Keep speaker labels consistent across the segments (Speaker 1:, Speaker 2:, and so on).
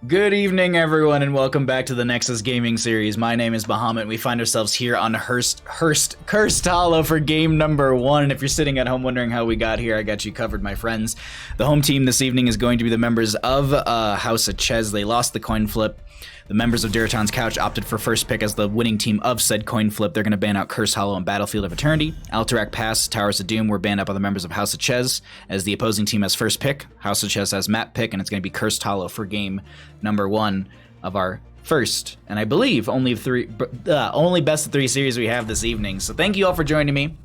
Speaker 1: Good evening, everyone, and welcome back to the Nexus Gaming Series. My name is Bahamut. We find ourselves here on Cursed Hollow for game number 1. And if you're sitting at home wondering how we got here, I got you covered, my friends. The home team this evening is going to be the members of House of Chez. They lost the coin flip. The members of Durotan's Couch opted for first pick as the winning team of said coin flip. They're going to ban out Cursed Hollow and Battlefield of Eternity. Alterac Pass, Towers of Doom were banned out by the members of House of Chez as the opposing team has first pick. House of Chez has map pick, and it's going to be Cursed Hollow for game number 1 of our first, and I believe only best of 3 series we have this evening. So thank you all for joining me.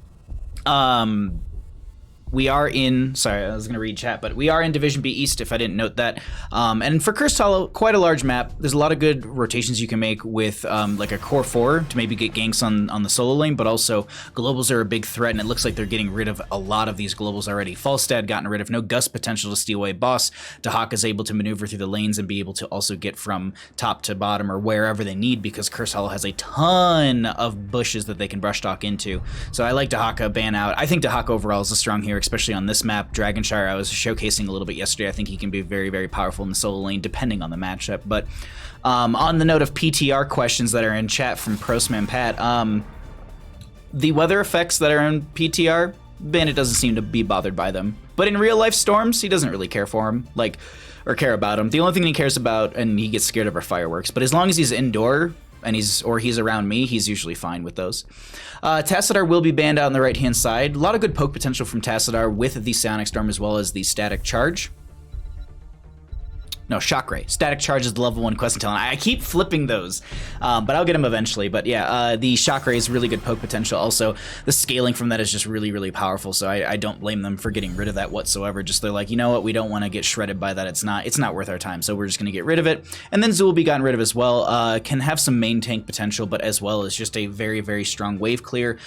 Speaker 1: We are in, sorry, I was going to read chat, but we are in Division B East, if I didn't note that. And for Cursed Hollow, quite a large map. There's a lot of good rotations you can make with like a core 4 to maybe get ganks on the solo lane, but also globals are a big threat, and it looks like they're getting rid of a lot of these globals already. Falstad gotten rid of, no gust potential to steal away boss. Dahak is able to maneuver through the lanes and be able to also get from top to bottom or wherever they need, because Cursed Hollow has a ton of bushes that they can brush talk into. So I like Dahaka ban out. I think Dahaka overall is a strong hero, especially on this map. Dragonshire, I was showcasing a little bit yesterday. I think he can be very, very powerful in the solo lane, depending on the matchup. But on the note of PTR questions that are in chat from Prostman Pat, the weather effects that are in PTR, Bandit doesn't seem to be bothered by them. But in real life storms, he doesn't really care for them, or care about them. The only thing he cares about, and he gets scared of, are fireworks. But as long as he's indoor, and he's around me, he's usually fine with those. Tassadar will be banned out on the right-hand side. A lot of good poke potential from Tassadar with the Psionic Storm as well as the Static Charge. No, Shock Ray. Static Charge is the level 1 quest intel. I keep flipping those, but I'll get them eventually. But yeah, the Shock Ray is really good poke potential. Also, the scaling from that is just really, really powerful, so I don't blame them for getting rid of that whatsoever. Just they're like, you know what, we don't want to get shredded by that. It's not worth our time, so we're just going to get rid of it. And then Zoo will be gotten rid of as well. Can have some main tank potential, but as well as just a very, very strong wave clear.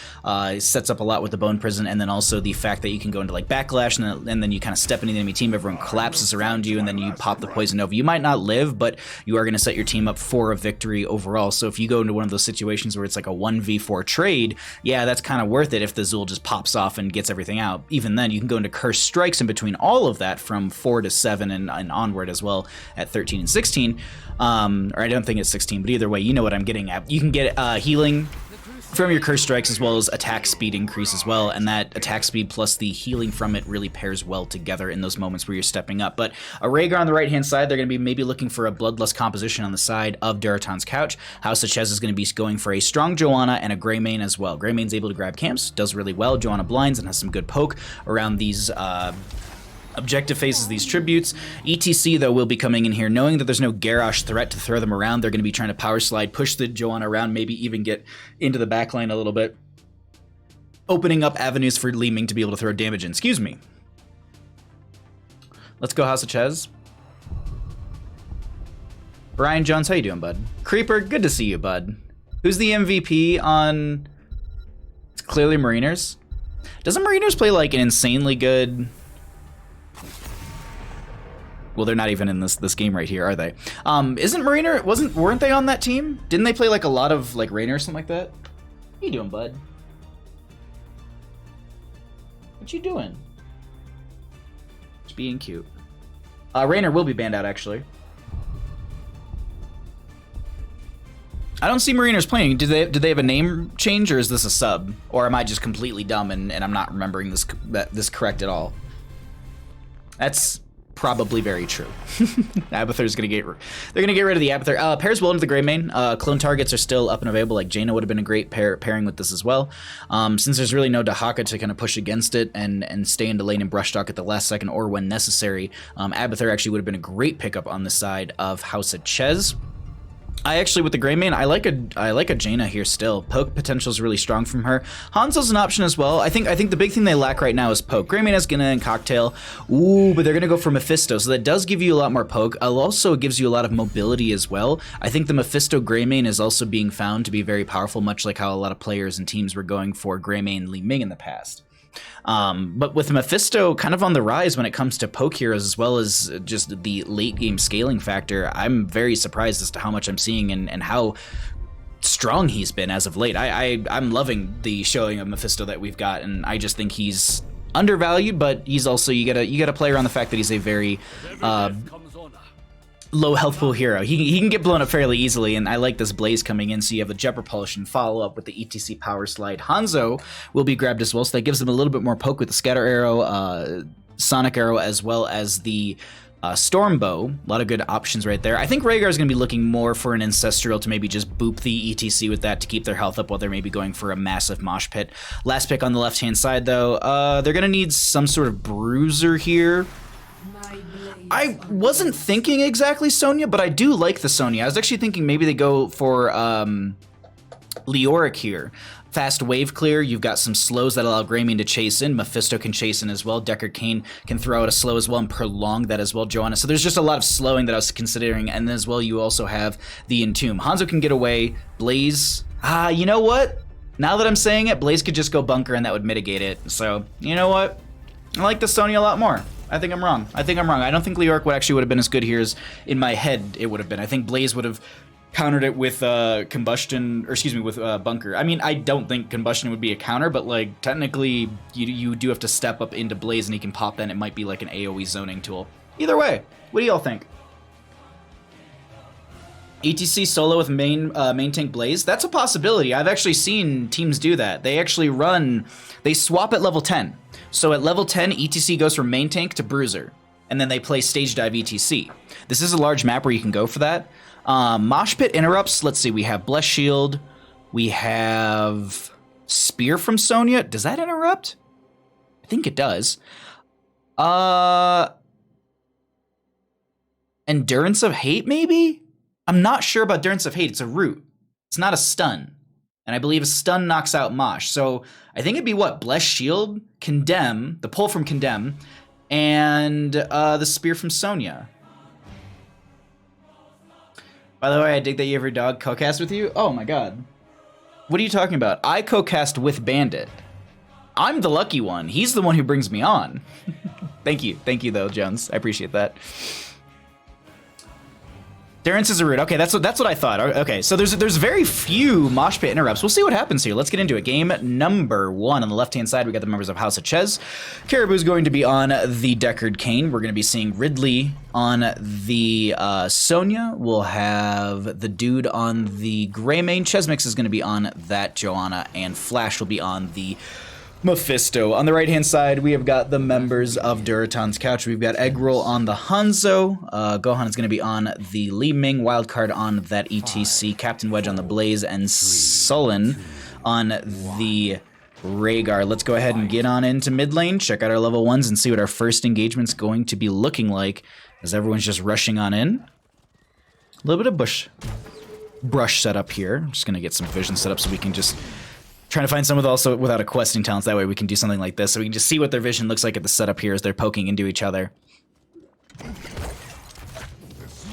Speaker 1: Sets up a lot with the Bone Prison, and then also the fact that you can go into like Backlash, and then you kind of step into the enemy team, everyone collapses around you, and then you pop the Poison Nova. You might not live, but you are going to set your team up for a victory overall. So if you go into one of those situations where it's like a 1v4 trade, yeah, that's kind of worth it if the Zul just pops off and gets everything out. Even then, you can go into Cursed Strikes in between all of that from 4 to 7 and onward as well at 13 and 16. Or I don't think it's 16, but either way, you know what I'm getting at. You can get healing from your Cursed Strikes as well as attack speed increase as well, and that attack speed plus the healing from it really pairs well together in those moments where you're stepping up. But a Rhaegar on the right-hand side, they're going to be maybe looking for a Bloodlust composition on the side of Durotan's Couch. House of Chez is going to be going for a strong Joanna and a Greymane as well. Greymane's able to grab camps, does really well. Joanna blinds and has some good poke around these objective phases, these tributes. ETC, though, will be coming in here knowing that there's no Garrosh threat to throw them around. They're going to be trying to power slide, push the Joanna around, maybe even get into the backline a little bit, opening up avenues for Li Ming to be able to throw damage in. Excuse me. Let's go House of Chez. Brian Jones, how you doing, bud? Creeper, good to see you, bud. Who's the MVP on... It's clearly Mariners. Doesn't Mariners play like an insanely good... Well, they're not even in this game right here, are they? Isn't Mariner, weren't they on that team? Didn't they play like a lot of like Rainer or something like that? What you doing, bud? What you doing? Just being cute. Rainer will be banned out, actually. I don't see Mariners playing. Do they have a name change, or is this a sub? Or am I just completely dumb and I'm not remembering this correct at all? That's probably very true. Abathur's gonna get rid of the Abathur. Pairs well into the Greymane. Clone targets are still up and available. Like Jaina would have been a great pairing with this as well. Since there's really no Dahaka to kind of push against it and stay into lane and brush talk at the last second or when necessary, Abathur actually would have been a great pickup on the side of House of Chez. I actually, with the Greymane, I like a Jaina here still. Poke potential is really strong from her. Hanzo's an option as well. I think the big thing they lack right now is poke. Greymane has Gina and Cocktail. Ooh, but they're gonna go for Mephisto, so that does give you a lot more poke. Also gives you a lot of mobility as well. I think the Mephisto Greymane is also being found to be very powerful, much like how a lot of players and teams were going for Greymane Li Ming in the past. But with Mephisto kind of on the rise when it comes to poke heroes as well as just the late game scaling factor, I'm very surprised as to how much I'm seeing and how strong he's been as of late. I'm loving the showing of Mephisto that we've got, and I just think he's undervalued, but he's also, you gotta play around the fact that he's a very low health pool hero. He can get blown up fairly easily, and I like this Blaze coming in, so you have the Jet Propulsion follow-up with the ETC Power Slide. Hanzo will be grabbed as well, so that gives them a little bit more poke with the Scatter Arrow, Sonic Arrow, as well as the Storm Bow. A lot of good options right there. I think Rhaegar is going to be looking more for an Ancestral to maybe just boop the ETC with that to keep their health up while they're maybe going for a massive mosh pit. Last pick on the left-hand side, though. They're going to need some sort of Bruiser here. I wasn't thinking exactly Sonya, but I do like the Sonya. I was actually thinking maybe they go for Leoric here. Fast wave clear, you've got some slows that allow Greymane to chase in. Mephisto can chase in as well. Deckard Cain can throw out a slow as well and prolong that as well, Joanna. So there's just a lot of slowing that I was considering, and as well you also have the Entomb. Hanzo can get away. Blaze, you know what? Now that I'm saying it, Blaze could just go bunker and that would mitigate it. So, you know what? I like the Sonya a lot more. I think I'm wrong. I don't think Leoric would have been as good here as in my head it would have been. I think Blaze would have countered it with combustion, or excuse me, with bunker. I mean, I don't think combustion would be a counter, but like technically you do have to step up into Blaze and he can pop then. It might be like an AoE zoning tool. Either way, what do y'all think? ETC solo with main tank Blaze, that's a possibility. I've actually seen teams do that. They swap at level 10. So at level 10, ETC goes from main tank to Bruiser, and then they play stage dive ETC. This is a large map where you can go for that. Mosh pit interrupts, let's see, we have Bless Shield, we have Spear from Sonya. Does that interrupt? I think it does. Endurance of Hate, maybe? I'm not sure about Endurance of Hate. It's a root. It's not a stun. And I believe a stun knocks out Mosh. So I think it'd be what? Bless Shield, Condemn, the pull from Condemn, and the Spear from Sonya. By the way, I dig that you have your dog co-cast with you. Oh my god. What are you talking about? I co-cast with Bandit. I'm the lucky one. He's the one who brings me on. Thank you. Thank you though, Jones. I appreciate that. Durance is a root. Okay, that's what I thought. Okay, so there's very few mosh pit interrupts. We'll see what happens here. Let's get into it. Game number 1. On the left-hand side, we got the members of House of Chez. Caribou's going to be on the Deckard Cain. We're going to be seeing Ridley on the Sonya. We'll have the dude on the Greymane. Chesmix is going to be on that Joanna, and Flash will be on the Mephisto. On the right-hand side, we have got the members of Durotan's Couch. We've got Eggroll on the Hanzo. Gohan is going to be on the Li Ming. Wildcard on that ETC. Captain Wedge on the Blaze. And Sullen on the Rhaegar. Let's go ahead and get on into mid lane, check out our level 1s, and see what our first engagement's going to be looking like as everyone's just rushing on in. A little bit of brush setup here. I'm just going to get some vision set up so we can just trying to find someone also without a questing talent. That way we can do something like this. So we can just see what their vision looks like at the setup here as they're poking into each other.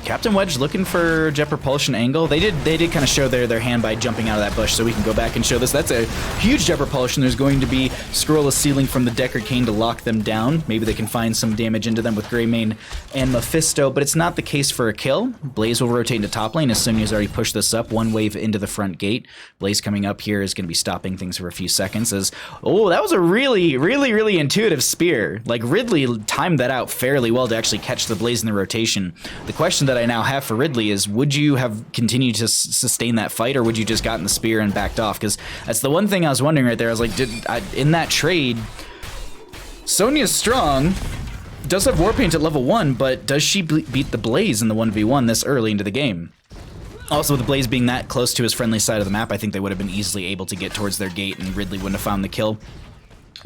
Speaker 1: Captain Wedge looking for jet propulsion angle. They did kind of show their hand by jumping out of that bush, so we can go back and show this. That's a huge jet propulsion. There's going to be scroll a ceiling from the Deckard Cain to lock them down. Maybe they can find some damage into them with Greymane and Mephisto, but it's not the case for a kill. Blaze will rotate into top lane as Sonya's already pushed this up. One wave into the front gate. Blaze coming up here is going to be stopping things for a few seconds as, oh, that was a really intuitive spear. Like, Ridley timed that out fairly well to actually catch the Blaze in the rotation. The question that I now have for Ridley is, would you have continued to sustain that fight, or would you just gotten the spear and backed off? Because that's the one thing I was wondering right there. I was like, in that trade, Sonya's strong, does have Warpaint at level 1, but does she beat the Blaze in the 1v1 this early into the game? Also, with the Blaze being that close to his friendly side of the map, I think they would have been easily able to get towards their gate, and Ridley wouldn't have found the kill.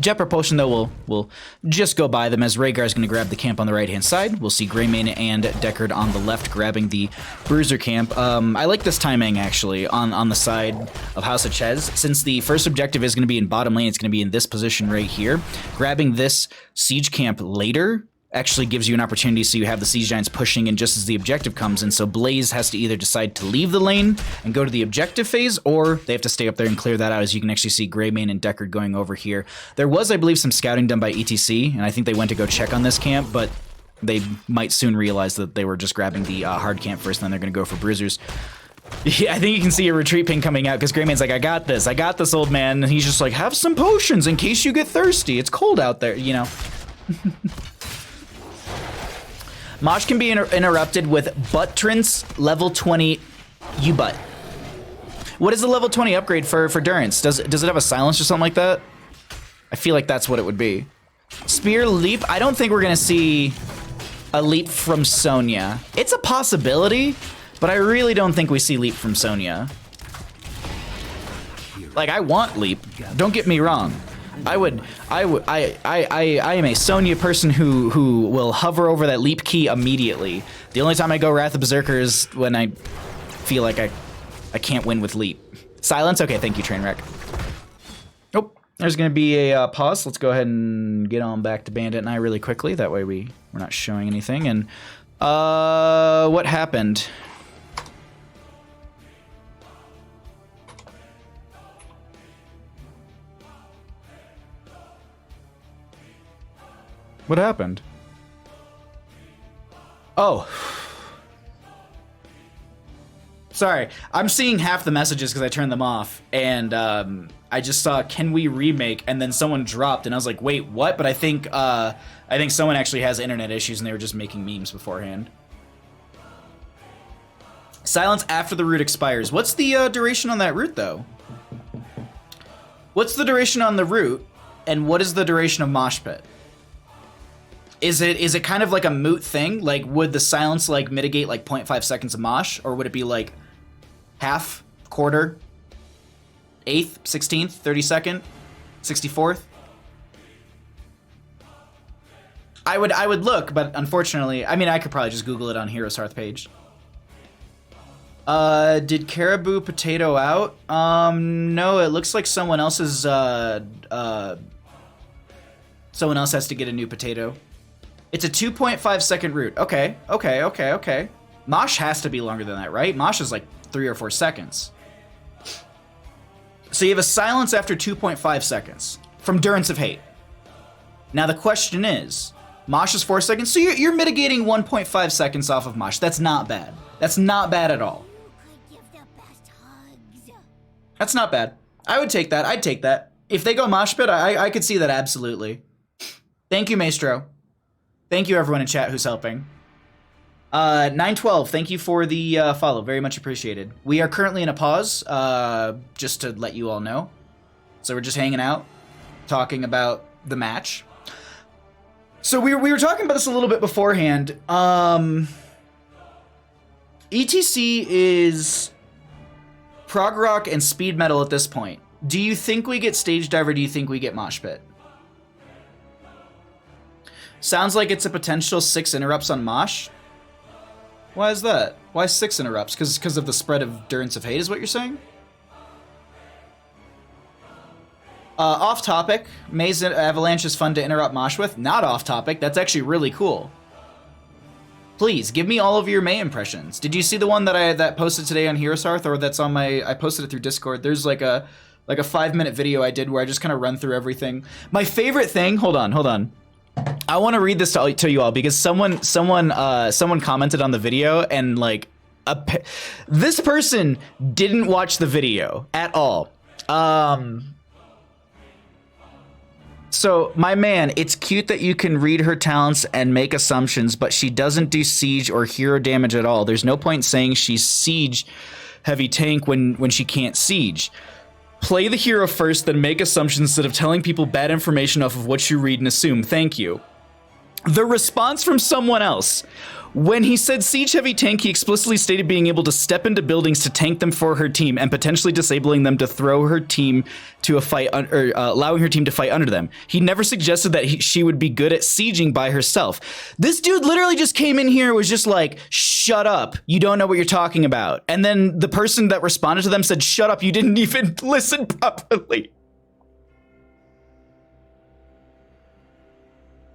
Speaker 1: Jet Propulsion, though, will just go by them as Rhaegar is going to grab the camp on the right-hand side. We'll see Greymane and Deckard on the left grabbing the Bruiser camp. I like this timing, actually, on the side of House of Chez. Since the first objective is going to be in bottom lane, it's going to be in this position right here. Grabbing this siege camp later actually gives you an opportunity, so you have the Siege Giants pushing in just as the objective comes in, so Blaze has to either decide to leave the lane and go to the objective phase, or they have to stay up there and clear that out, as you can actually see Greymane and Deckard going over here. There was, I believe, some scouting done by ETC, and I think they went to go check on this camp, but they might soon realize that they were just grabbing the hard camp first, and then they're going to go for bruisers. Yeah, I think you can see a retreat ping coming out, because Greymane's like, I got this, old man, and he's just like, have some potions in case you get thirsty. It's cold out there, you know. Mosh can be interrupted with Buttrance level 20 U-Butt. What is the level 20 upgrade for Durance? Does it have a silence or something like that? I feel like that's what it would be. Spear leap. I don't think we're gonna see a leap from Sonya. It's a possibility, but I really don't think we see leap from Sonya. Like, I want leap. Don't get me wrong. I am a Sonya person who will hover over that leap key immediately. The only time I go Wrath of Berserker is when I feel like I can't win with leap. Silence? Okay, thank you, Trainwreck. Nope. There's gonna be a pause. Let's go ahead and get on back to Bandit and I really quickly. That way we're not showing anything. And what happened? What happened? Oh. Sorry, I'm seeing half the messages because I turned them off, and I just saw "Can we remake?" and then someone dropped, and I was like, "Wait, what?" But I think someone actually has internet issues, and they were just making memes beforehand. Silence after the route expires. What's the duration on that route, though? What's the duration on the route, and what is the duration of Mosh Pit? Is it kind of like a moot thing? Like, would the silence like mitigate like 0.5 seconds of mosh, or would it be like half, quarter, eighth, 16th, 32nd, 64th? I would look, but unfortunately, I mean, I could probably just Google it on Heroes Hearth page. Did Caribou potato out? No, it looks like someone else's someone else has to get a new potato. It's a 2.5 second route. Okay. Mosh has to be longer than that, right? Mosh is like 3 or 4 seconds. So you have a silence after 2.5 seconds from Durance of Hate. Now the question is, Mosh is 4 seconds, so you're mitigating 1.5 seconds off of Mosh. That's not bad. That's not bad at all. That's not bad. I would take that. I'd take that. If they go Mosh Pit, I could see that absolutely. Thank you, Maestro. Thank you, everyone in chat who's helping. 912, thank you for the follow. Very much appreciated. We are currently in a pause, just to let you all know. So we're just hanging out, talking about the match. So we were talking about this a little bit beforehand. ETC is prog rock and speed metal at this point. Do you think we get stage dive, or do you think we get mosh pit? Sounds like it's a potential 6 interrupts on mosh. Why is that? Why 6 interrupts? Because of the spread of Durance of Hate is what you're saying? Off topic, Maze Avalanche is fun to interrupt mosh with. Not off topic, that's actually really cool. Please, give me all of your May impressions. Did you see the one that I posted today on Heroes Hearth, or that's on my, I posted it through Discord. There's like a 5-minute video I did where I just kind of run through everything. My favorite thing, hold on. I want to read this to you all because someone commented on the video, and like this person didn't watch the video at all. So, my man, it's cute that you can read her talents and make assumptions, but she doesn't do siege or hero damage at all. There's no point saying she's siege heavy tank when she can't siege. Play the hero first, then make assumptions instead of telling people bad information off of what you read and assume. Thank you. The response from someone else. When he said siege heavy tank, he explicitly stated being able to step into buildings to tank them for her team and potentially disabling them to throw her team to a fight, or allowing her team to fight under them. He never suggested that she would be good at sieging by herself. This dude literally just came in here and was just like, shut up, you don't know what you're talking about. And then the person that responded to them said, shut up, you didn't even listen properly.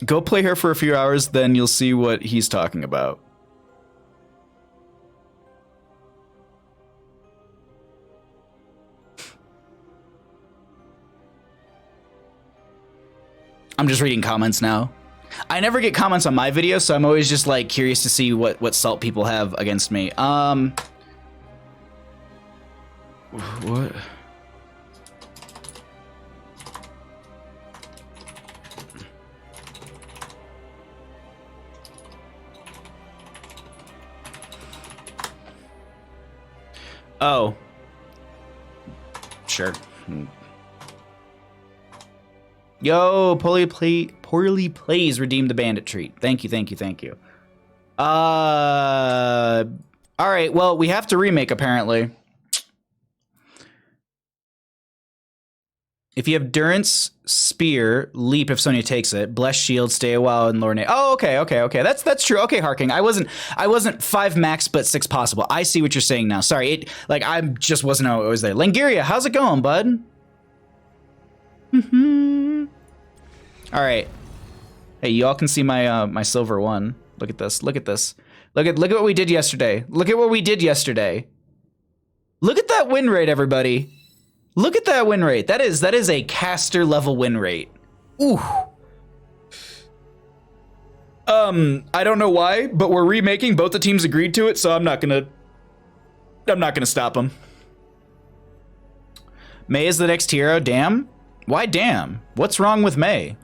Speaker 1: Go play her for a few hours, then you'll see what he's talking about. I'm just reading comments now. I never get comments on my videos, so I'm always just like curious to see what salt people have against me. What? Oh. Sure. Yo, poorly plays redeemed the bandit treat. Thank you, thank you, thank you. All right, well, we have to remake, apparently. If you have Durance, Spear, Leap if Sonya takes it, Bless Shield, Stay a While, and Lorne. Oh, okay. That's true. Okay, Harking. I wasn't 5 max, but 6 possible. I see what you're saying now. Sorry, I just wasn't know it was there. Langiria, how's it going, bud? All right. Hey, y'all can see my my silver one. Look at this. Look at this. Look at what we did yesterday. Look at what we did yesterday. Look at that win rate, everybody. Look at that win rate. That is a caster level win rate. Ooh. I don't know why, but we're remaking. Both the teams agreed to it, so I'm not gonna stop them. Mei is the next hero. Damn. Why damn? What's wrong with Mei?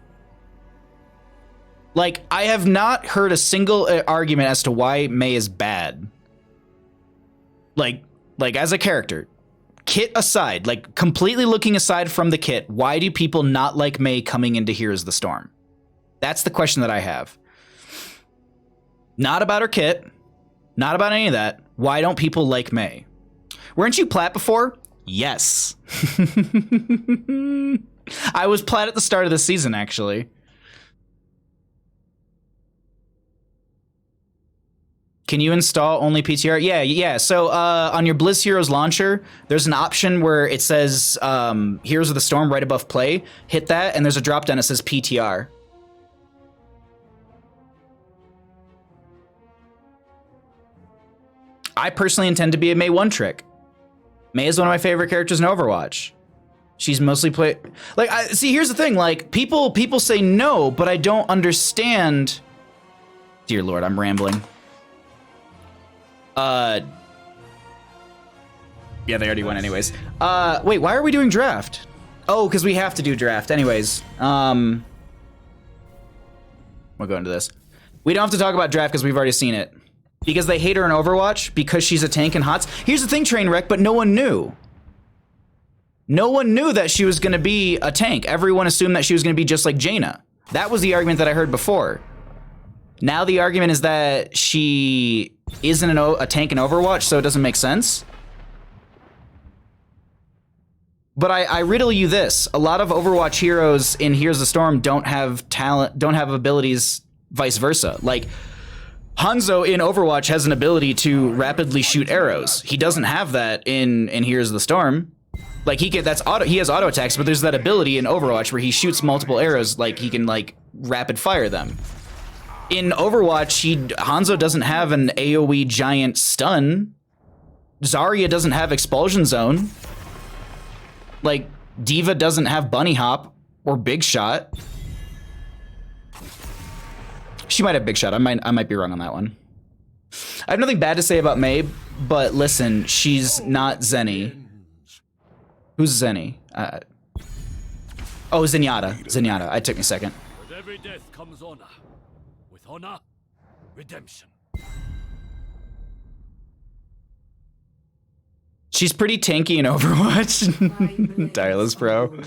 Speaker 1: Like, I have not heard a single argument as to why Mei is bad. Like as a character. Kit aside, like completely looking aside from the kit, why do people not like Mei coming into Here's the Storm? That's the question that I have. Not about her kit, not about any of that. Why don't people like Mei? Weren't you plat before? Yes. I was plat at the start of the season, actually. Can you install only PTR? Yeah. So on your Blizz Heroes launcher, there's an option where it says Heroes of the Storm right above play. Hit that, and there's a drop down that says PTR. I personally intend to be a Mei one-trick. Mei is one of my favorite characters in Overwatch. She's mostly played... Like, see, here's the thing. Like, people say no, but I don't understand... Dear Lord, I'm rambling. Yeah, they already won anyways. Wait, why are we doing draft? Oh, because we have to do draft. Anyways, we'll go into this. We don't have to talk about draft because we've already seen it. Because they hate her in Overwatch because she's a tank in HOTS. Here's the thing, Trainwreck, but no one knew. No one knew that she was going to be a tank. Everyone assumed that she was going to be just like Jaina. That was the argument that I heard before. Now the argument is that she isn't a tank in Overwatch, so it doesn't make sense. But I riddle you this. A lot of Overwatch heroes in Here's the Storm don't have talent, don't have abilities vice versa. Like, Hanzo in Overwatch has an ability to rapidly shoot arrows. He doesn't have that in Here's the Storm. Like, he has auto attacks, but there's that ability in Overwatch where he shoots multiple arrows, like he can like rapid fire them. In Overwatch, Hanzo doesn't have an AoE giant stun. Zarya doesn't have expulsion zone. Like, Diva doesn't have bunny hop or big shot. She might have big shot. I might be wrong on that one. I have nothing bad to say about Mei, but listen, she's not Zenny. Who's Zenny? Oh, Zenyatta. Zenyatta. It took me a second.
Speaker 2: With every death comes honor. With honor, redemption.
Speaker 1: She's pretty tanky in Overwatch. Tireless Pro.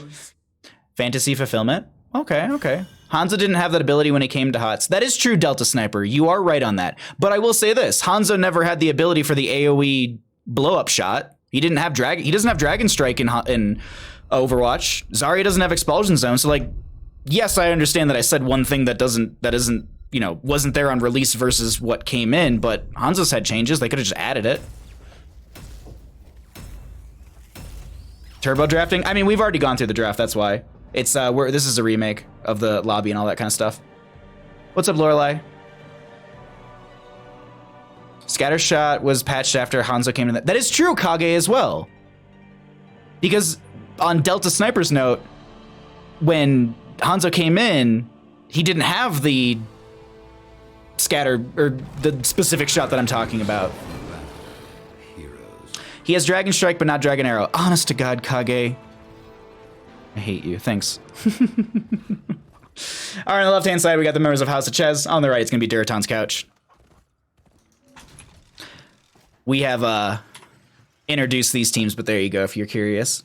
Speaker 1: Fantasy fulfillment? Okay. Hanzo didn't have that ability when it came to HOTS. That is true, Delta Sniper. You are right on that. But I will say this. Hanzo never had the ability for the AoE blow-up shot. He didn't have He doesn't have Dragon Strike in Overwatch. Zarya doesn't have Expulsion Zone. So, like, yes, I understand that I said one thing that isn't, you know, wasn't there on release versus what came in, but Hanzo's had changes. They could have just added it. Turbo drafting? I mean, we've already gone through the draft, that's why. It's this is a remake of the lobby and all that kind of stuff. What's up, Lorelai? Scattershot was patched after Hanzo came in. That is true, Kage, as well. Because on Delta Sniper's note, when Hanzo came in, he didn't have the scatter, or the specific shot that I'm talking about. He has Dragon Strike, but not Dragon Arrow. Honest to God, Kage. I hate you. Thanks. All right, on the left-hand side, we got the members of House of Chez. On the right, it's going to be Durotan's couch. We have introduce these teams, but there you go if you're curious.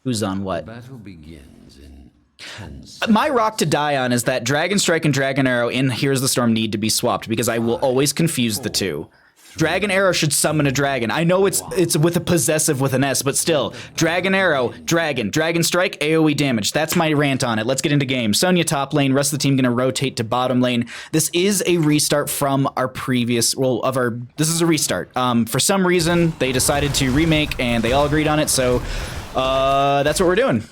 Speaker 1: Who's on what?
Speaker 2: Battle begins in 10
Speaker 1: My rock to die on is that Dragon Strike and Dragon Arrow in Here's the Storm need to be swapped because I will always confuse the two. Dragon Arrow should summon a dragon. I know it's with a possessive with an S, but still. Dragon Arrow, Dragon. Dragon Strike, AoE damage. That's my rant on it. Let's get into game. Sonya top lane, rest of the team gonna rotate to bottom lane. This is a restart from our previous, this is a restart. For some reason, they decided to remake and they all agreed on it, so that's what we're doing.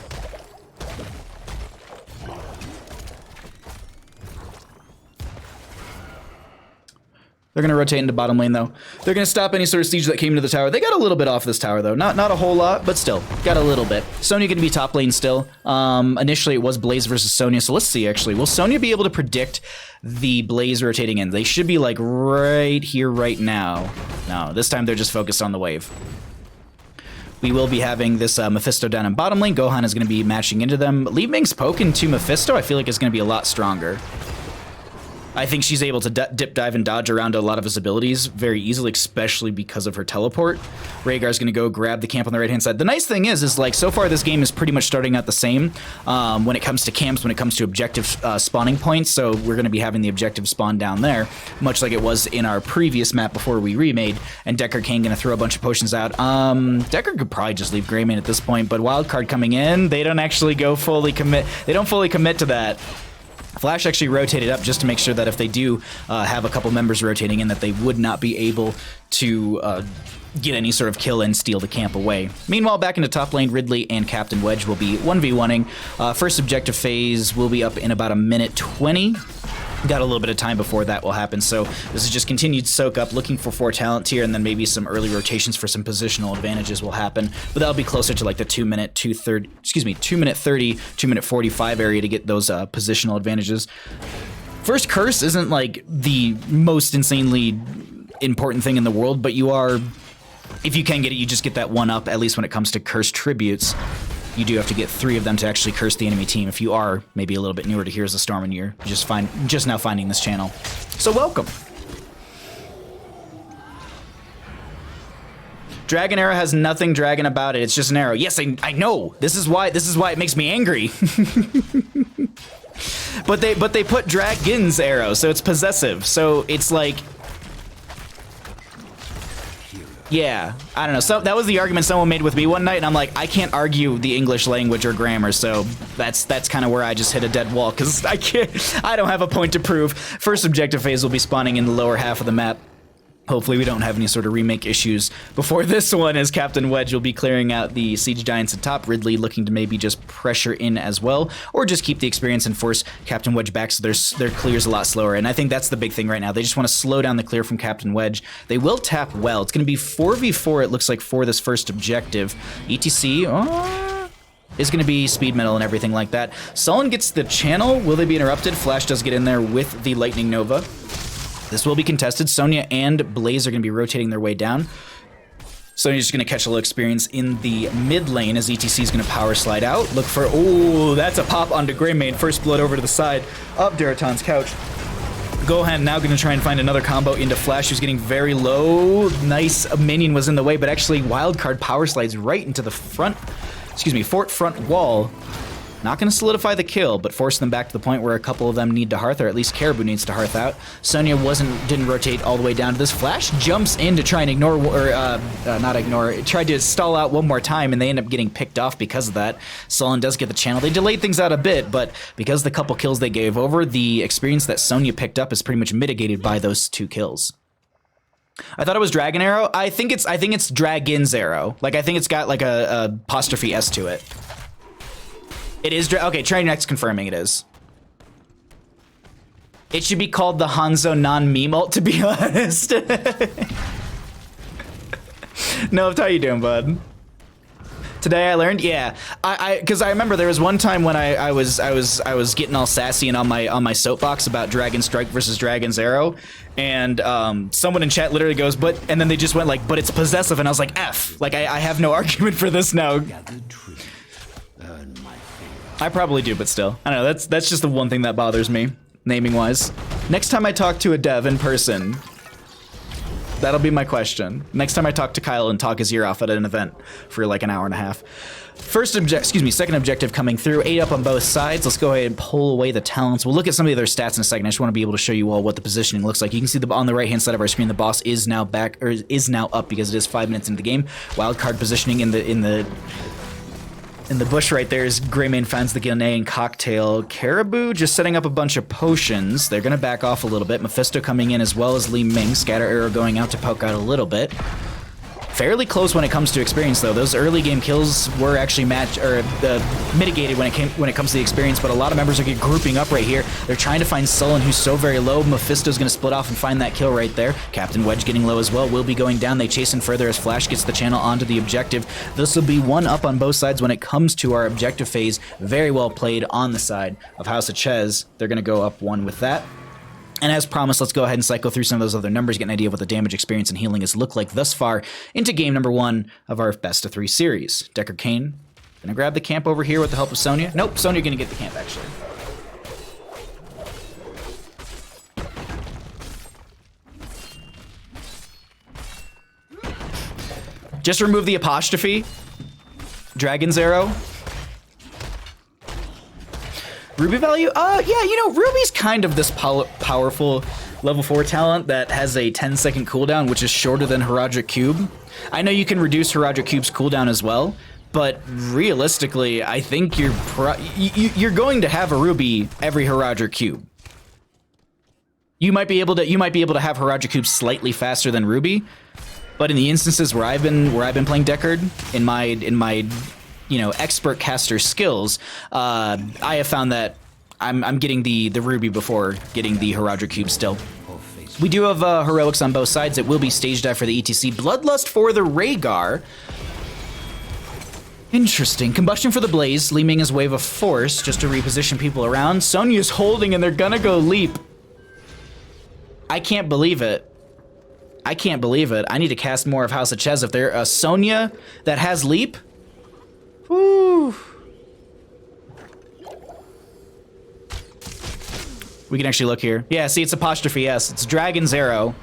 Speaker 1: They're going to rotate into bottom lane, though. They're going to stop any sort of siege that came into the tower. They got a little bit off this tower, though. Not a whole lot, but still. Got a little bit. Sonya going to be top lane still. Initially, it was Blaze versus Sonya, so let's see, actually. Will Sonya be able to predict the Blaze rotating in? They should be, like, right here, right now. No, this time they're just focused on the wave. We will be having this Mephisto down in bottom lane. Gohan is going to be matching into them. Li Ming's poke into Mephisto, I feel like, is going to be a lot stronger. I think she's able to dip, dive, and dodge around a lot of his abilities very easily, especially because of her teleport. Rhaegar's gonna go grab the camp on the right-hand side. The nice thing is like, so far this game is pretty much starting out the same when it comes to camps, when it comes to objective spawning points, so we're gonna be having the objective spawn down there, much like it was in our previous map before we remade, and Deckard Cain gonna throw a bunch of potions out. Deckard could probably just leave Greymane at this point, but Wildcard coming in, they don't actually go fully commit, they don't fully commit to that. Flash actually rotated up just to make sure that if they do have a couple members rotating in, that they would not be able to get any sort of kill and steal the camp away. Meanwhile, back into top lane, Ridley and Captain Wedge will be 1v1ing. First objective phase will be up in about a minute 20. Got a little bit of time before that will happen, so this is just continued soak up, looking for 4 talent here, and then maybe some early rotations for some positional advantages will happen, but that'll be closer to like the 2 minute 30, 2 minute 45 area to get those positional advantages. First curse isn't like the most insanely important thing in the world, but you are, if you can get it, you just get that one up, at least when it comes to curse tributes. You do have to get 3 of them to actually curse the enemy team if you are maybe a little bit newer to Here's the Storm and you're just now finding this channel. So welcome. Dragon Arrow has nothing dragon about it. It's just an arrow. Yes, I know. This is why it makes me angry. but they put Dragon's arrow, so it's possessive. So it's like, yeah, I don't know. So that was the argument someone made with me one night, and I'm like, I can't argue the English language or grammar, so that's kind of where I just hit a dead wall, because I don't have a point to prove. First objective phase will be spawning in the lower half of the map. Hopefully we don't have any sort of remake issues before this one, as Captain Wedge will be clearing out the Siege Giants at top. Ridley looking to maybe just pressure in as well, or just keep the experience and force Captain Wedge back so their clear's a lot slower. And I think that's the big thing right now. They just want to slow down the clear from Captain Wedge. They will tap well. It's going to be 4v4, it looks like, for this first objective. ETC, is going to be speed metal and everything like that. Sullen gets the channel. Will they be interrupted? Flash does get in there with the Lightning Nova. This will be contested. Sonya and Blaze are going to be rotating their way down. Sonya's just going to catch a little experience in the mid lane as ETC is going to power slide out. Look for, oh, that's a pop onto Greymane. First blood over to the side of Durotan's couch. Gohan now going to try and find another combo into Flash, who's getting very low. Nice, a minion was in the way, but actually Wildcard power slides right into the fort front wall. Not going to solidify the kill, but force them back to the point where a couple of them need to hearth, or at least Caribou needs to hearth out. Sonya didn't rotate all the way down to this. Flash jumps in to try and ignore, or not ignore, tried to stall out one more time, and they end up getting picked off because of that. Sullen does get the channel. They delayed things out a bit, but because the couple kills they gave over, the experience that Sonya picked up is pretty much mitigated by those 2 kills. I thought it was Dragon Arrow. I think it's Dragon's Arrow. Like, I think it's got like a apostrophe S to it. It is, okay, Trainwreck's confirming it is. It should be called the Hanzo non-meme ult, to be honest. No, how you doing, bud? Today I learned, yeah. Because I remember there was one time when I was getting all sassy and on my soapbox about Dragon Strike versus Dragon's Arrow, and someone in chat literally goes, and then they just went like, but it's possessive, and I was like, F. Like, I have no argument for this now. I probably do, but still. I don't know, that's just the one thing that bothers me, naming-wise. Next time I talk to a dev in person, That'll be my question. Next time I talk to Kyle and talk his ear off at an event for like an hour and a half. Second objective coming through. 8 up on both sides. Let's go ahead and pull away the talents. We'll look at some of the other stats in a second. I just want to be able to show you all what the positioning looks like. You can see on the right-hand side of our screen, the boss is now back, or is now up because it is 5 minutes into the game. Wildcard positioning in the bush right there is Greymane finds the Ghanaian cocktail. Caribou just setting up a bunch of potions. They're going to back off a little bit. Mephisto coming in as well as Li Ming. Scatter arrow going out to poke out a little bit. Fairly close when it comes to experience, though. Those early game kills were actually mitigated when it comes to the experience, but a lot of members are grouping up right here. They're trying to find Sullen, who's so very low. Mephisto's going to split off and find that kill right there. Captain Wedge getting low as well, will be going down. They chase in further as Flash gets the channel onto the objective. This will be 1 up on both sides when it comes to our objective phase. Very well played on the side of House of Chez. They're going to go up 1 with that. And as promised, let's go ahead and cycle through some of those other numbers, get an idea of what the damage, experience, and healing has looked like thus far into game number 1 of our best of 3 series. Decker Kane gonna grab the camp over here with the help of Sonya. Nope, Sonya gonna get the camp actually. Just remove the apostrophe. Dragon's Arrow. Ruby value? Yeah, you know, Ruby's kind of this powerful level 4 talent that has a 10-second cooldown, which is shorter than Herodric Cube. I know you can reduce Herodric Cube's cooldown as well, but realistically, I think you're going to have a Ruby every Herodric Cube. You might be able to have Herodric Cube slightly faster than Ruby, but in the instances where I've been playing Deckard in my expert caster skills, I have found that I'm getting the Ruby before getting the Herodric Cube still. We do have heroics on both sides. It will be stage dive for the ETC. Bloodlust for the Rhaegar. Interesting. Combustion for the Blaze. Li Ming is Wave of Force just to reposition people around. Sonya's holding and they're gonna go Leap. I can't believe it. I can't believe it. I need to cast more of House of Chez. If they're a Sonya that has Leap, woo. We can actually look here. Yeah, see, it's apostrophe S. It's Dragon's Arrow.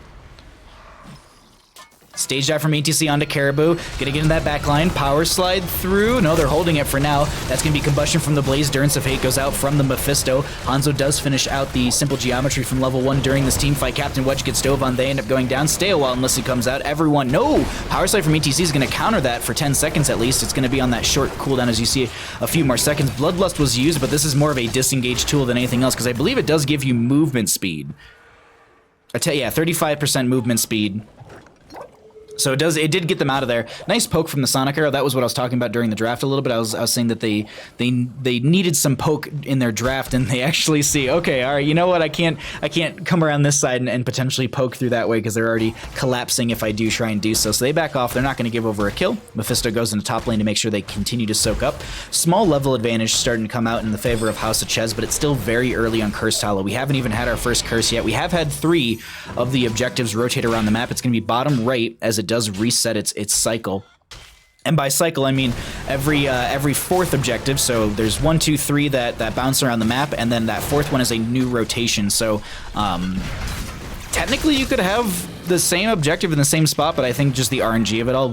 Speaker 1: Stage dive from ETC onto Caribou. Gonna get in that back line. Power slide through. No, they're holding it for now. That's gonna be combustion from the Blaze. Durance of Hate goes out from the Mephisto. Hanzo does finish out the simple geometry from level 1 during this team fight. Captain Wedge gets dove on. They end up going down. Stay a while unless he comes out. Everyone, no! Power slide from ETC is gonna counter that for 10 seconds at least. It's gonna be on that short cooldown as you see a few more seconds. Bloodlust was used, but this is more of a disengage tool than anything else because I believe it does give you movement speed. Yeah, 35% movement speed. So it did get them out of there. Nice poke from the Sonic Arrow. That was what I was talking about during the draft a little bit. I was saying that they needed some poke in their draft, and they actually see, okay, all right, you know what? I can't come around this side and potentially poke through that way because they're already collapsing if I do try and do so. So they back off. They're not going to give over a kill. Mephisto goes into top lane to make sure they continue to soak up. Small level advantage starting to come out in the favor of House of Chez, but it's still very early on Cursed Hollow. We haven't even had our first curse yet. We have had 3 of the objectives rotate around the map. It's going to be bottom right as it does reset its cycle. And by cycle, I mean every 4th objective. So there's 1, 2, 3 that bounce around the map, and then that 4th one is a new rotation. So technically you could have the same objective in the same spot, but I think just the RNG of it all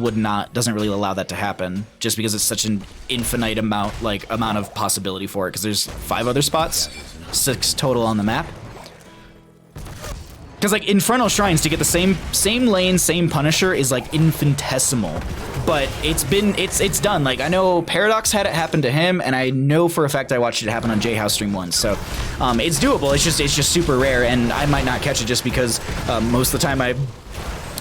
Speaker 1: doesn't really allow that to happen, just because it's such an infinite amount of possibility for it, because there's 5 other spots, 6 total on the map. Because like Infernal Shrines, to get the same lane, same Punisher is like infinitesimal, but it's done. Like I know Paradox had it happen to him, and I know for a fact I watched it happen on J-House stream once. So it's doable. It's just super rare, and I might not catch it just because most of the time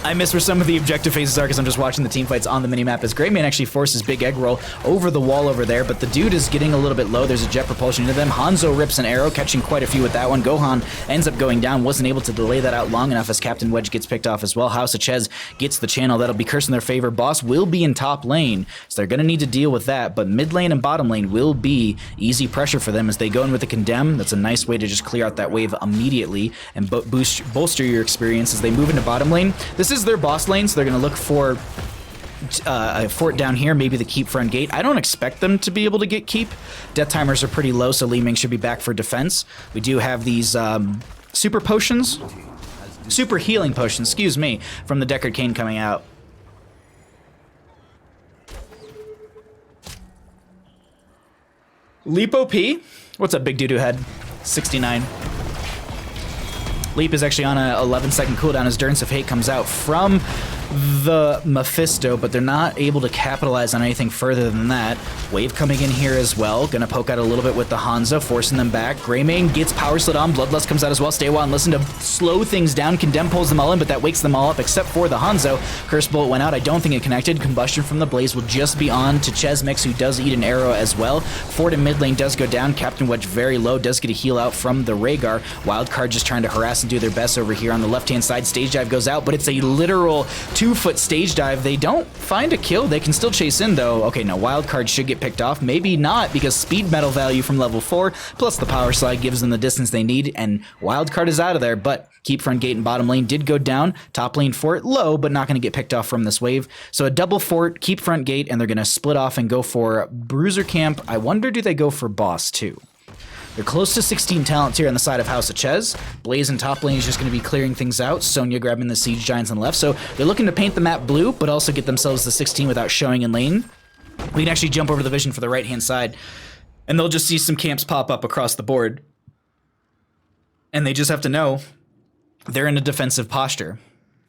Speaker 1: I miss where some of the objective phases are because I'm just watching the team fights on the minimap as Greymane actually forces Big Egg Roll over the wall over there, but the dude is getting a little bit low. There's a jet propulsion into them. Hanzo rips an arrow, catching quite a few with that one. Gohan ends up going down, wasn't able to delay that out long enough as Captain Wedge gets picked off as well. House of Chez gets the channel. That'll be cursed in their favor. Boss will be in top lane, so they're going to need to deal with that, but mid lane and bottom lane will be easy pressure for them as they go in with the Condemn. That's a nice way to just clear out that wave immediately and bolster your experience as they move into bottom lane. This is their boss lane, so they're going to look for a fort down here, maybe the keep front gate. I don't expect them to be able to get keep. Death timers are pretty low, so Li Ming should be back for defense. We do have these super potions. super healing potion, excuse me, from the Deckard Cain coming out. Leap OP? What's up, big doo-doo head? 69. Leap is actually on a 11-second cooldown as Durance of Hate comes out from the Mephisto, but they're not able to capitalize on anything further than that. Wave coming in here as well, gonna poke out a little bit with the Hanzo, forcing them back. Greymane gets power slid on, Bloodlust comes out as well. Stay a while and listen to slow things down. Condemn pulls them all in, but that wakes them all up except for the Hanzo. Curse Bullet went out, I don't think it connected. Combustion from the Blaze will just be on to Chez Mix, who does eat an arrow as well. Ford in mid lane does go down, Captain Wedge very low, does get a heal out from the Rhaegar. Wildcard just trying to harass and do their best over here on the left-hand side. Stage Dive goes out, but it's a literal 2-foot stage dive. They don't find a kill. They can still chase in though. Okay, no, Wildcard should get picked off. Maybe not, because speed metal value from level 4 plus the power slide gives them the distance they need, and Wildcard is out of there. But keep front gate and bottom lane did go down. Top lane fort low, but not going to get picked off from this wave. So a double fort, keep front gate, and they're going to split off and go for Bruiser Camp. I wonder, do they go for boss too? They're close to 16 talents here on the side of House of Chez. Blaze in top lane is just going to be clearing things out. Sonya grabbing the Siege Giants on the left. So they're looking to paint the map blue, but also get themselves the 16 without showing in lane. We can actually jump over the vision for the right-hand side, and they'll just see some camps pop up across the board. And they just have to know they're in a defensive posture.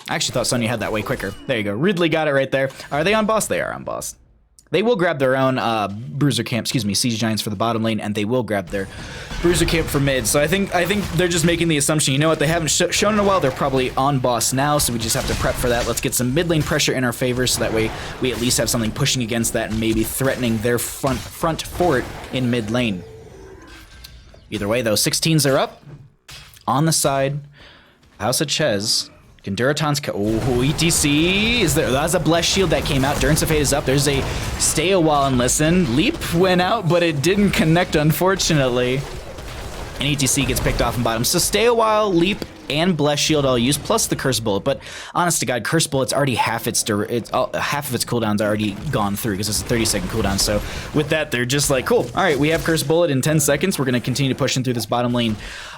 Speaker 1: I actually thought Sonya had that way quicker. There you go. Ridley got it right there. Are they on boss? They are on boss. They will grab their own Bruiser Camp, excuse me, Siege Giants for the bottom lane, and they will grab their Bruiser Camp for mid. So I think they're just making the assumption, you know what, they haven't shown in a while, they're probably on boss now, so we just have to prep for that. Let's get some mid lane pressure in our favor, so that way we at least have something pushing against that and maybe threatening their front fort in mid lane. Either way, though, 16s are up. On the side, House of Chez. Can Durotan's ETC is there? That's a blessed shield that came out. Durance of Fate is up. There's a stay a while and listen. Leap went out, but it didn't connect, unfortunately. And ETC gets picked off in bottom. So stay a while, leap, and blessed shield all used, plus the curse bullet. But honest to God, curse bullet's already half of its cooldown's already gone through, because it's a 30-second cooldown. So with that, they're just like, cool. All right, we have curse bullet in 10 seconds. We're gonna continue pushing through this bottom lane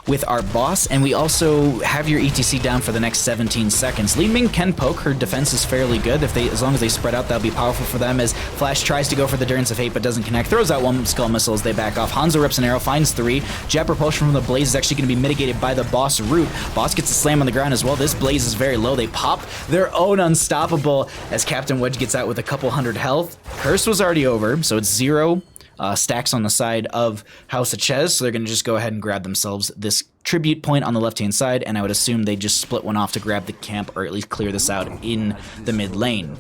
Speaker 1: with our boss, and we also have your ETC down for the next 17 seconds. Li Ming can poke. Her defense is fairly good. As long as they spread out, that'll be powerful for them, as Flash tries to go for the Durance of Hate but doesn't connect. Throws out one Skull Missile as they back off. Hanzo rips an arrow, finds 3. Jet propulsion from the Blaze is actually going to be mitigated by the boss root. Boss gets a slam on the ground as well. This Blaze is very low. They pop their own Unstoppable as Captain Wedge gets out with a couple hundred health. Curse was already over, so it's 0 stacks on the side of House of Chez, so they're going to just go ahead and grab themselves this tribute point on the left-hand side, and I would assume they just split one off to grab the camp, or at least clear this out in the mid lane.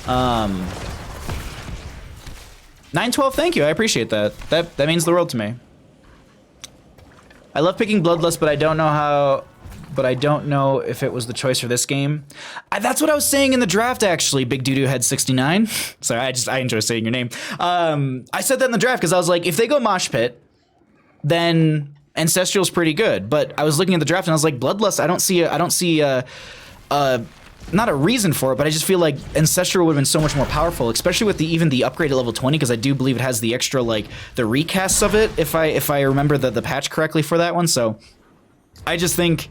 Speaker 1: 912, thank you, I appreciate that. That means the world to me. I love picking Bloodlust, but I don't know if it was the choice for this game. That's what I was saying in the draft, actually. Big Doo-Doo Head 69. Sorry, I enjoy saying your name. I said that in the draft because I was like, if they go Mosh Pit, then Ancestral's pretty good. But I was looking at the draft and I was like, Bloodlust, I don't see not a reason for it, but I just feel like Ancestral would have been so much more powerful, especially with even the upgrade at level 20, because I do believe it has the extra, like, the recasts of it, if I remember the patch correctly for that one. So I think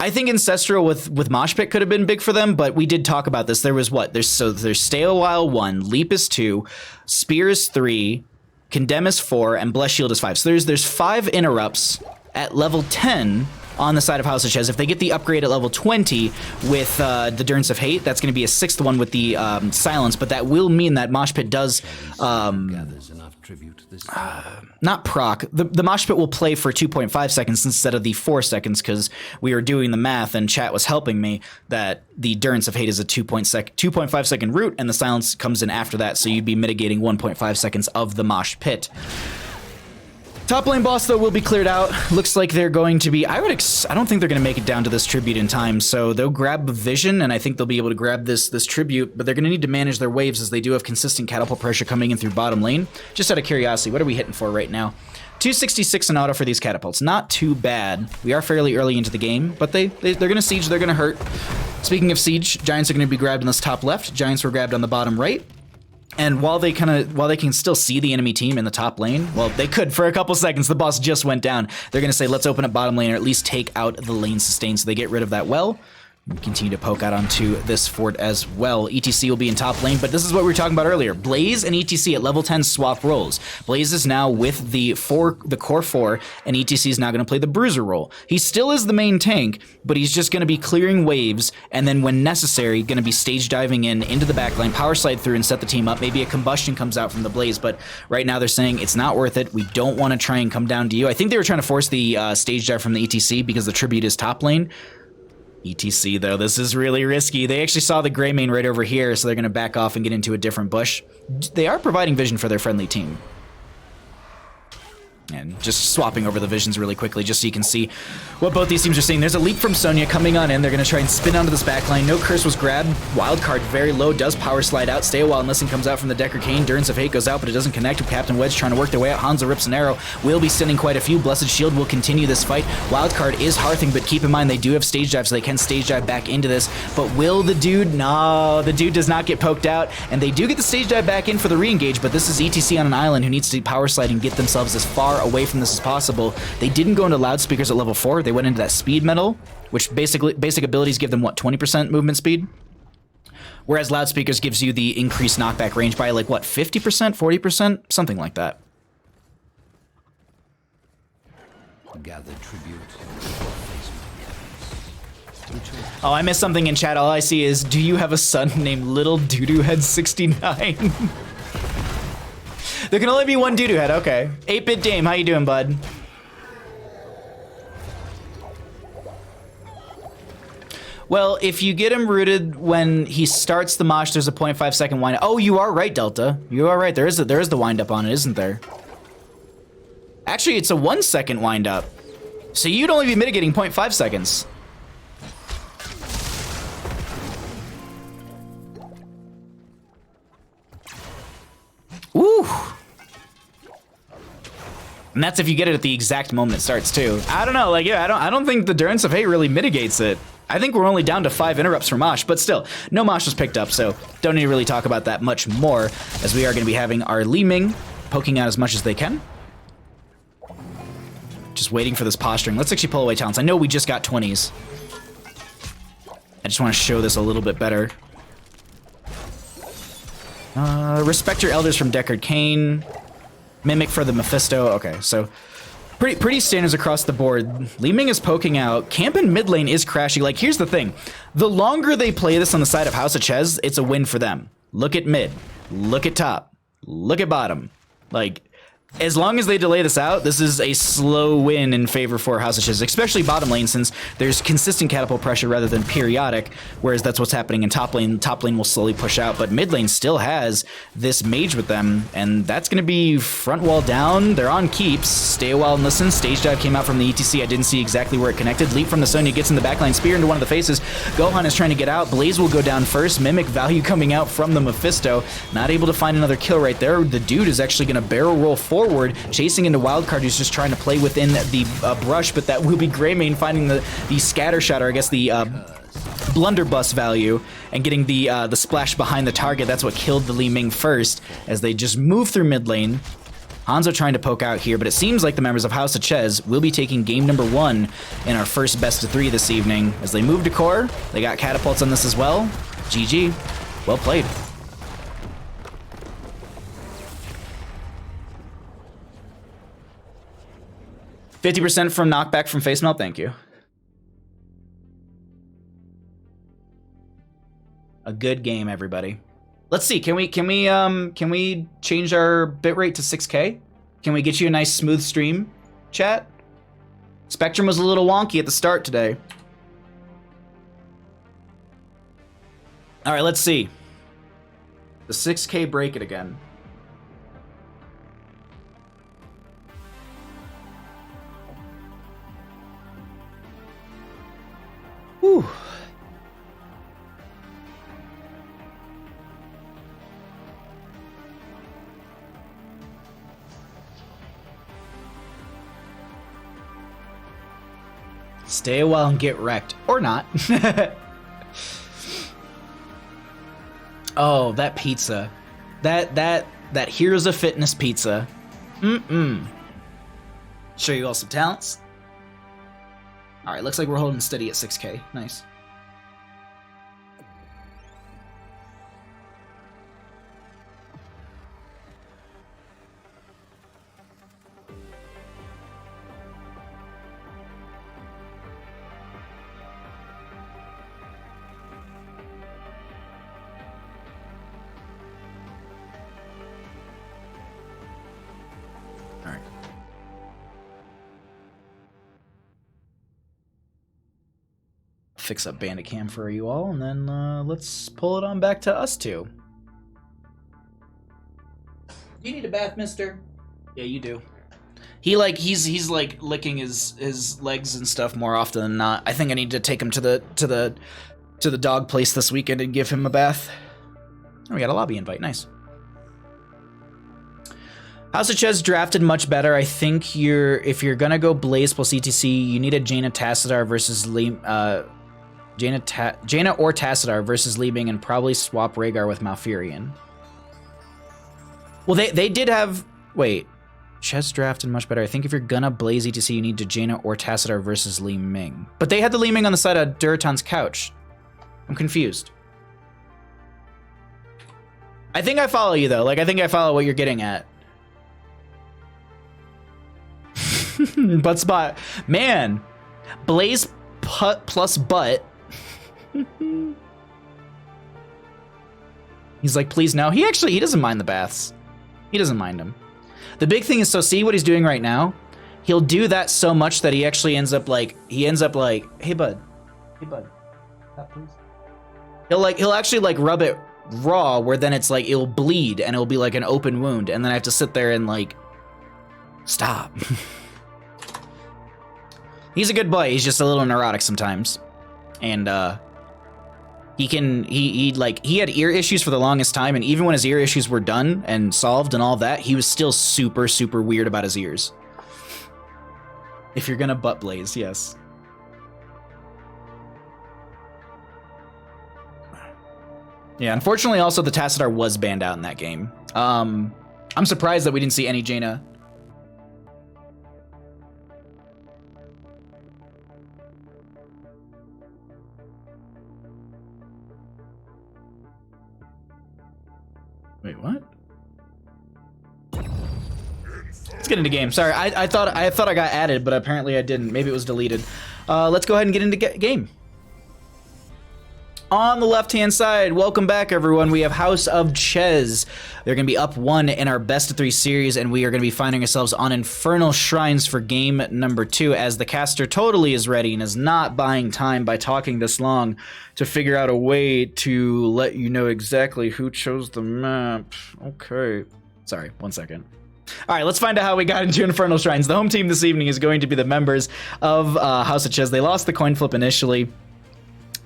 Speaker 1: Ancestral with Mosh Pit could have been big for them, but we did talk about this. There was what? There's Stay a While 1, Leap is 2, Spear is 3, Condemn is 4, and Blessed Shield is 5. So there's 5 interrupts at level 10 on the side of House of Chez. If they get the upgrade at level 20 with the Durance of Hate, that's going to be a 6th one with the Silence, but that will mean that Mosh Pit does not proc. The Mosh Pit will play for 2.5 seconds instead of the 4 seconds, because we were doing the math and chat was helping me that the Durance of Hate is a 2.5 second route, and the Silence comes in after that, so you'd be mitigating 1.5 seconds of the Mosh Pit. Top lane boss, though, will be cleared out. Looks like they're going to be... I don't think they're going to make it down to this tribute in time, so they'll grab Vision, and I think they'll be able to grab this tribute, but they're going to need to manage their waves, as they do have consistent catapult pressure coming in through bottom lane. Just out of curiosity, what are we hitting for right now? 266 in auto for these catapults. Not too bad. We are fairly early into the game, but they're going to siege, they're going to hurt. Speaking of siege, Giants are going to be grabbed in this top left. Giants were grabbed on the bottom right. And while they can still see the enemy team in the top lane, well, they could for a couple seconds. The boss just went down. They're going to say, let's open up bottom lane or at least take out the lane sustain. So they get rid of that well. And continue to poke out onto this fort as well. ETC will be in top lane, but this is what we were talking about earlier. Blaze and ETC at level 10 swap roles. Blaze is now with the core 4, and ETC is now going to play the bruiser role. He still is the main tank, but he's just going to be clearing waves, and then when necessary, going to be stage diving into the backline, power slide through and set the team up. Maybe a combustion comes out from the Blaze, but right now they're saying it's not worth it. We don't want to try and come down to you. I think they were trying to force the stage dive from the ETC because the tribute is top lane. ETC, though, this is really risky. They actually saw the gray main right over here, so they're going to back off and get into a different bush. They are providing vision for their friendly team. And just swapping over the visions really quickly just so you can see what both these teams are seeing. There's a leap from Sonya coming on in. They're going to try and spin onto this backline. No curse was grabbed. Wildcard very low. Does power slide out. Stay a while and listen comes out from the Decker Kane. Durance of Hate goes out, but it doesn't connect with Captain Wedge trying to work their way out. Hanzo rips an arrow. Will be sending quite a few. Blessed Shield will continue this fight. Wildcard is hearthing, but keep in mind they do have stage dive, so they can stage dive back into this. But will the dude? No, the dude does not get poked out, and they do get the stage dive back in for the re-engage, but this is ETC on an island who needs to power slide and get themselves as far away from this as possible. They didn't go into loudspeakers at level 4. They went into that speed metal, which basic abilities give them, what, 20% movement speed? Whereas loudspeakers gives you the increased knockback range by, like, what, 50%, 40%? Something like that.
Speaker 2: Gather tribute.
Speaker 1: Oh, I missed something in chat. All I see is, do you have a son named Little Doodoo Head 69? There can only be one Doodoo Head, okay. 8-Bit Dame, how you doing, bud? Well, if you get him rooted when he starts the mosh, there's a 0.5 second wind up. Oh, you are right, Delta. You are right. There is the wind up on it, isn't there? Actually, it's a 1 second wind up. So you'd only be mitigating 0.5 seconds. Ooh. And that's if you get it at the exact moment it starts too. I don't know, like, yeah, I don't think the Durance of Hate really mitigates it. I think we're only down to 5 interrupts for Mosh, but still, no Mosh was picked up, so don't need to really talk about that much more, as we are going to be having our Li Ming poking out as much as they can. Just waiting for this posturing. Let's actually pull away talents. I know we just got 20s. I just want to show this a little bit better. Respect your elders from Deckard Cain. Mimic for the Mephisto. Okay, so pretty standards across the board. Li Ming is poking out. Camp in mid lane is crashing. Like, here's the thing. The longer they play this on the side of House of Chez, it's a win for them. Look at mid. Look at top. Look at bottom. Like, as long as they delay this out, this is a slow win in favor for House of Chez, especially bottom lane, since there's consistent catapult pressure rather than periodic, whereas that's what's happening in top lane. Top lane will slowly push out, but mid lane still has this mage with them, and that's going to be front wall down. They're on keeps. Stay a while and listen. Stage dive came out from the ETC. I didn't see exactly where it connected. Leap from the Sonya gets in the backline. Spear into one of the faces. Gohan is trying to get out. Blaze will go down first. Mimic value coming out from the Mephisto. Not able to find another kill right there. The dude is actually going to barrel roll forward, chasing into Wildcard, who's just trying to play within the brush, but that will be Greymane finding the scatter shot, or I guess the blunderbuss value, and getting the splash behind the target. That's what killed the Li Ming first, as they just move through mid lane. Hanzo trying to poke out here, but it seems like the members of House of Chez will be taking game number 1 in our first best of 3 this evening. As they move to core, they got catapults on this as well. GG. Well played. 50% from knockback from face melt, thank you. A good game, everybody. Let's see, can we change our bitrate to 6K? Can we get you a nice smooth stream, chat? Spectrum was a little wonky at the start today. All right, let's see. The 6K break it again. Whew. Stay a while and get wrecked. Or not. Oh, that pizza. That Heroes of Fitness pizza. Show you all some talents. All right, looks like we're holding steady at 6K. Nice. Fix up Bandicam for you all, and then let's pull it on back to us two. Do you need a bath, mister? Yeah, you do. He's like licking his legs and stuff more often than not. I think I need to take him to the dog place this weekend and give him a bath. Oh, we got a lobby invite. Nice. House of Chez drafted much better. I think if you're gonna go Blaze plus ETC, you need a Jaina Tassadar versus Jaina or Tassadar versus Li Ming, and probably swap Rhaegar with Malfurion. Well, they did have... Wait. Chez drafted much better. I think if you're gonna Blaze ETC, you need to Jaina or Tassadar versus Li Ming. But they had the Li Ming on the side of Durotan's couch. I'm confused. I think I follow you, though. Like, I think I follow what you're getting at. Butt spot. Man. Blaze plus butt. He's like, please no. He doesn't mind the baths. He doesn't mind them. The big thing is, so see what he's doing right now? He'll do that so much that he actually ends up like, hey bud, stop, please. He'll actually like rub it raw, where then it's like, it'll bleed and it'll be like an open wound, and then I have to sit there and like, stop. He's a good boy. He's just a little neurotic sometimes. And he had ear issues for the longest time, and even when his ear issues were done and solved and all that, he was still super, super weird about his ears. If you're gonna butt Blaze, yes. Yeah, unfortunately also the Tassadar was banned out in that game. I'm surprised that we didn't see any Jaina. Wait, what? Let's get into game. Sorry, I thought I got added, but apparently I didn't. Maybe it was deleted. Let's go ahead and get into game. On the left-hand side, welcome back, everyone. We have House of Chez. They're going to be up 1 in our best of 3 series, and we are going to be finding ourselves on Infernal Shrines for game number 2, as the caster totally is ready and is not buying time by talking this long to figure out a way to let you know exactly who chose the map. Okay. Sorry, 1 second. All right, let's find out how we got into Infernal Shrines. The home team this evening is going to be the members of House of Chez. They lost the coin flip initially,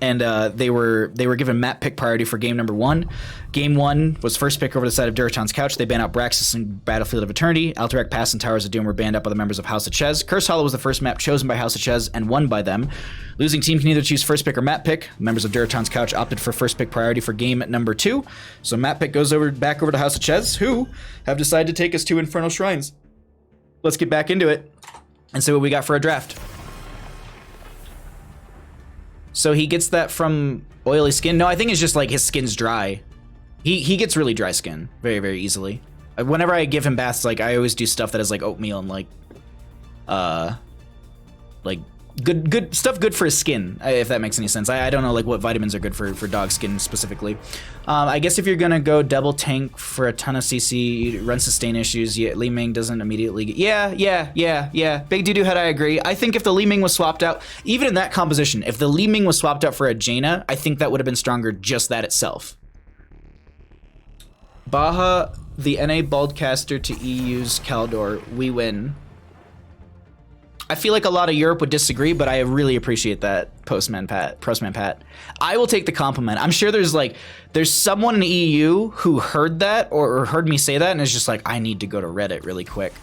Speaker 1: and they were given map pick priority for game number 1. Game 1 was first pick over the side of Durotan's couch. They banned out Braxis and Battlefield of Eternity. Alterac Pass and Towers of Doom were banned out by the members of House of Chez. Curse Hollow was the first map chosen by House of Chez and won by them. Losing team can either choose first pick or map pick. Members of Durotan's couch opted for first pick priority for game number 2. So map pick goes back over to House of Chez, who have decided to take us to Infernal Shrines. Let's get back into it and see what we got for a draft. So he gets that from oily skin? No, I think it's just like his skin's dry. He gets really dry skin very, very easily. Whenever I give him baths, like I always do stuff that is like oatmeal and like good stuff good for his skin, if that makes any sense. I don't know like what vitamins are good for dog skin specifically. I guess if you're gonna go double tank for a ton of CC, run sustain issues, Li Ming doesn't immediately get... Yeah. Big Doo-Doo Head, I agree. I think if the Li Ming was swapped out, even in that composition, if the Li Ming was swapped out for a Jaina, I think that would have been stronger, just that itself. Baja, the NA Baldcaster to EU's Kaldor, we win. I feel like a lot of Europe would disagree, but I really appreciate that, Postman Pat. I will take the compliment. I'm sure there's someone in the EU who heard that or heard me say that and is just like, I need to go to Reddit really quick.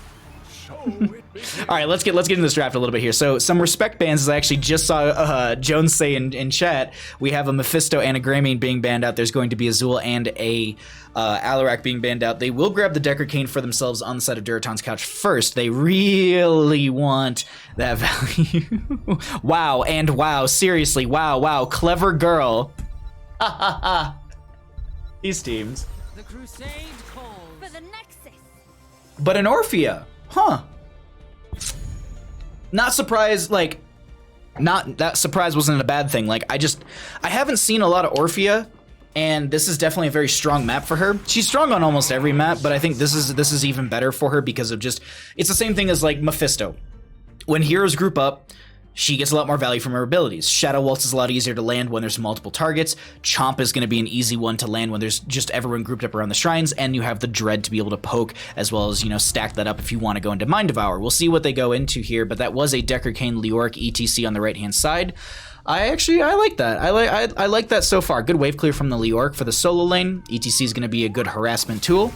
Speaker 1: All right, let's get into this draft a little bit here. So some respect bans, as I actually just saw Jones say in chat, we have a Mephisto and a Greymane being banned out. There's going to be a Zool and a Alarak being banned out. They will grab the Decker-Cane for themselves on the side of Durotan's couch first. They really want that value. Wow, and wow, seriously, wow, clever girl. Ha ha ha. These teams.
Speaker 3: The crusade calls
Speaker 4: For the Nexus.
Speaker 1: But an Orphea, huh? Not surprised, like, not that surprise wasn't a bad thing. Like, I haven't seen a lot of Orphea, and this is definitely a very strong map for her. She's strong on almost every map, but I think this is even better for her because of just, it's the same thing as like Mephisto. When heroes group up, she gets a lot more value from her abilities. Shadow Waltz is a lot easier to land when there's multiple targets. Chomp is going to be an easy one to land when there's just everyone grouped up around the shrines, and you have the Dread to be able to poke, as well as, you know, stack that up if you want to go into Mind Devour. We'll see what they go into here, but that was a Decker-Cane Leoric ETC on the right-hand side. I like that. I like that so far. Good wave clear from the Leoric for the solo lane. ETC is going to be a good harassment tool.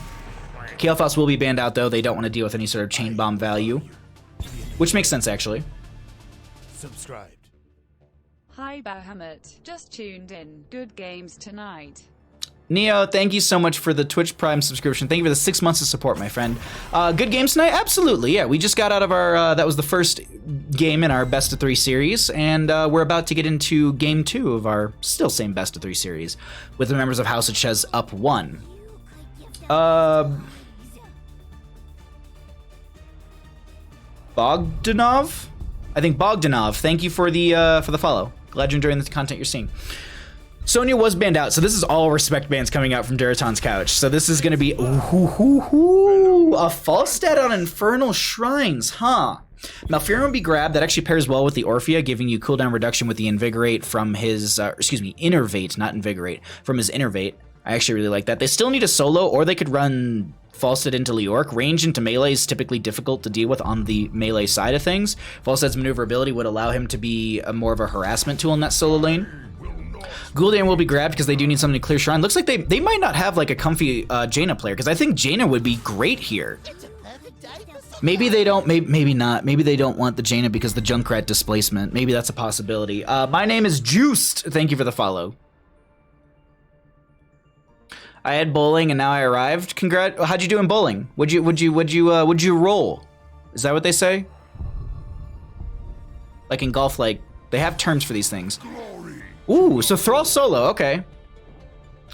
Speaker 1: Kael'thas will be banned out, though. They don't want to deal with any sort of chain bomb value, which makes sense, actually.
Speaker 3: subscribed.
Speaker 5: Hi Bahamut, just tuned in. Good games tonight.
Speaker 1: Neo, thank you so much for the Twitch Prime subscription. Thank you for the 6 months of support, my friend. Good games tonight? Absolutely, yeah. We just got out of our, that was the first game in our best of 3 series, and we're about to get into game 2 of our still same best of 3 series, with the members of House of Chez up 1. Bogdanov? I think Bogdanov, thank you for the follow. Glad you're enjoying the content you're seeing. Sonya was banned out, so this is all respect bans coming out from Durotan's couch. So this is gonna be a false stat on Infernal Shrines, huh? Malfurion will be grabbed. That actually pairs well with the Orphea, giving you cooldown reduction with the Invigorate from his, Innervate, not Invigorate, from his Innervate. I actually really like that. They still need a solo, or they could run Falstad into Leoric. Range into melee is typically difficult to deal with on the melee side of things. Falstad's maneuverability would allow him to be more of a harassment tool in that solo lane. Gul'dan will be grabbed because they do need something to clear Shrine. Looks like they might not have like a comfy Jaina player, because I think Jaina would be great here. Maybe they don't, maybe not. Maybe they don't want the Jaina because the Junkrat displacement. Maybe that's a possibility. My name is Juiced. Thank you for the follow. I had bowling and now I arrived. How'd you do in bowling? Would you roll? Is that what they say? Like in golf, like they have terms for these things. Ooh, so Thrall solo, okay.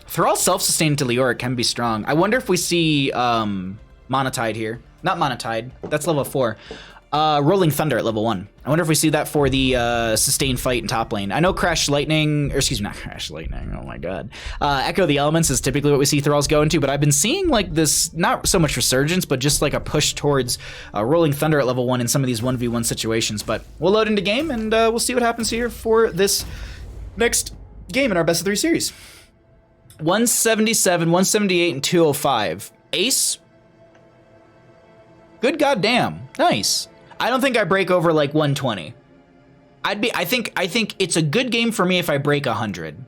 Speaker 1: Thrall self-sustained to Leoric can be strong. I wonder if we see Monotide here. Not Monotide, that's level 4. Rolling Thunder at level 1. I wonder if we see that for the sustained fight in top lane. I know Crash Lightning, or excuse me, not Crash Lightning, oh my god. Echo the Elements is typically what we see Thralls go into, but I've been seeing like this, not so much resurgence, but just like a push towards Rolling Thunder at level 1 in some of these 1v1 situations. But we'll load into game and we'll see what happens here for this next game in our best of 3 series. 177, 178, and 205. Ace? Good goddamn. Nice. I don't think I break over like 120. I think it's a good game for me if I break 100.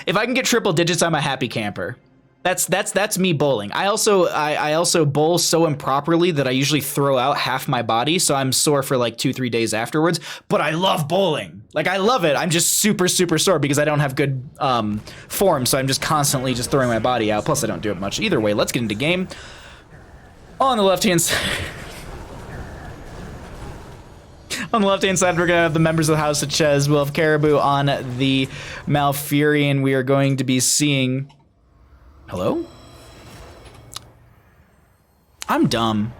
Speaker 1: If I can get triple digits, I'm a happy camper. That's me bowling. I also bowl so improperly that I usually throw out half my body, so I'm sore for like 2-3 days afterwards. But I love bowling. Like I love it. I'm just super sore because I don't have good form, so I'm just constantly just throwing my body out. Plus I don't do it much. Either way, let's get into game. On the left-hand side. On the left-hand side, we're going to have the members of the House of Chez. We'll have Caribou on the Malfurion. We are going to be seeing... Hello? I'm dumb,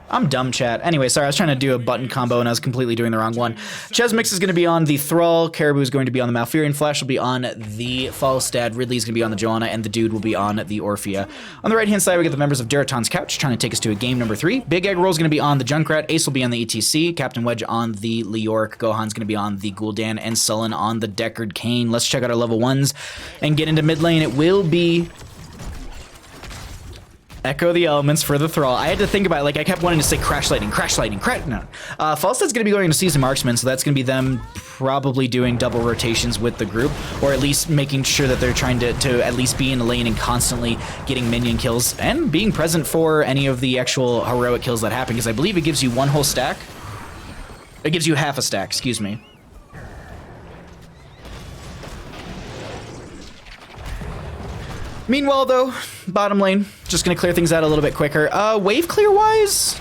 Speaker 1: chat. Anyway, sorry, I was trying to do a button combo and I was completely doing the wrong one. Chesmix is going to be on the Thrall, Caribou is going to be on the Malfurion, Flash will be on the Falstad, Ridley is going to be on the Joanna, and the Dude will be on the Orphea. On the right-hand side, we get the members of Durotan's Couch, trying to take us to a game number 3. Big Egg Roll's going to be on the Junkrat, Ace will be on the ETC, Captain Wedge on the Leoric, Gohan's going to be on the Gul'dan, and Sullen on the Deckard-Cain. Let's check out our level 1s and get into mid lane. It will be... Echo the elements for the thrall. I had to think about it, like I kept wanting to say crash lightning, no. Falstead's gonna be going to Season Marksman, so that's gonna be them probably doing double rotations with the group, or at least making sure that they're trying to at least be in the lane and constantly getting minion kills and being present for any of the actual heroic kills that happen, because I believe it gives you one whole stack. It gives you half a stack, excuse me. Meanwhile, though, bottom lane, just gonna clear things out a little bit quicker. Wave clear-wise,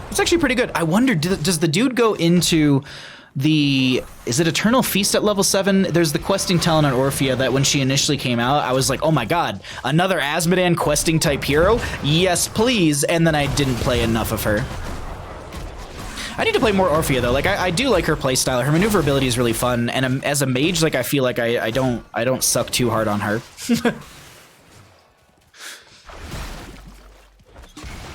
Speaker 1: it's actually pretty good. I wonder, does the dude go into the... Is it Eternal Feast at level 7? There's the questing talent on Orphea that when she initially came out, I was like, oh my god, another Asmodan questing type hero? Yes, please. And then I didn't play enough of her. I need to play more Orphea though. Like I do like her playstyle. Her maneuverability is really fun, and as a mage, like I feel like I don't suck too hard on her.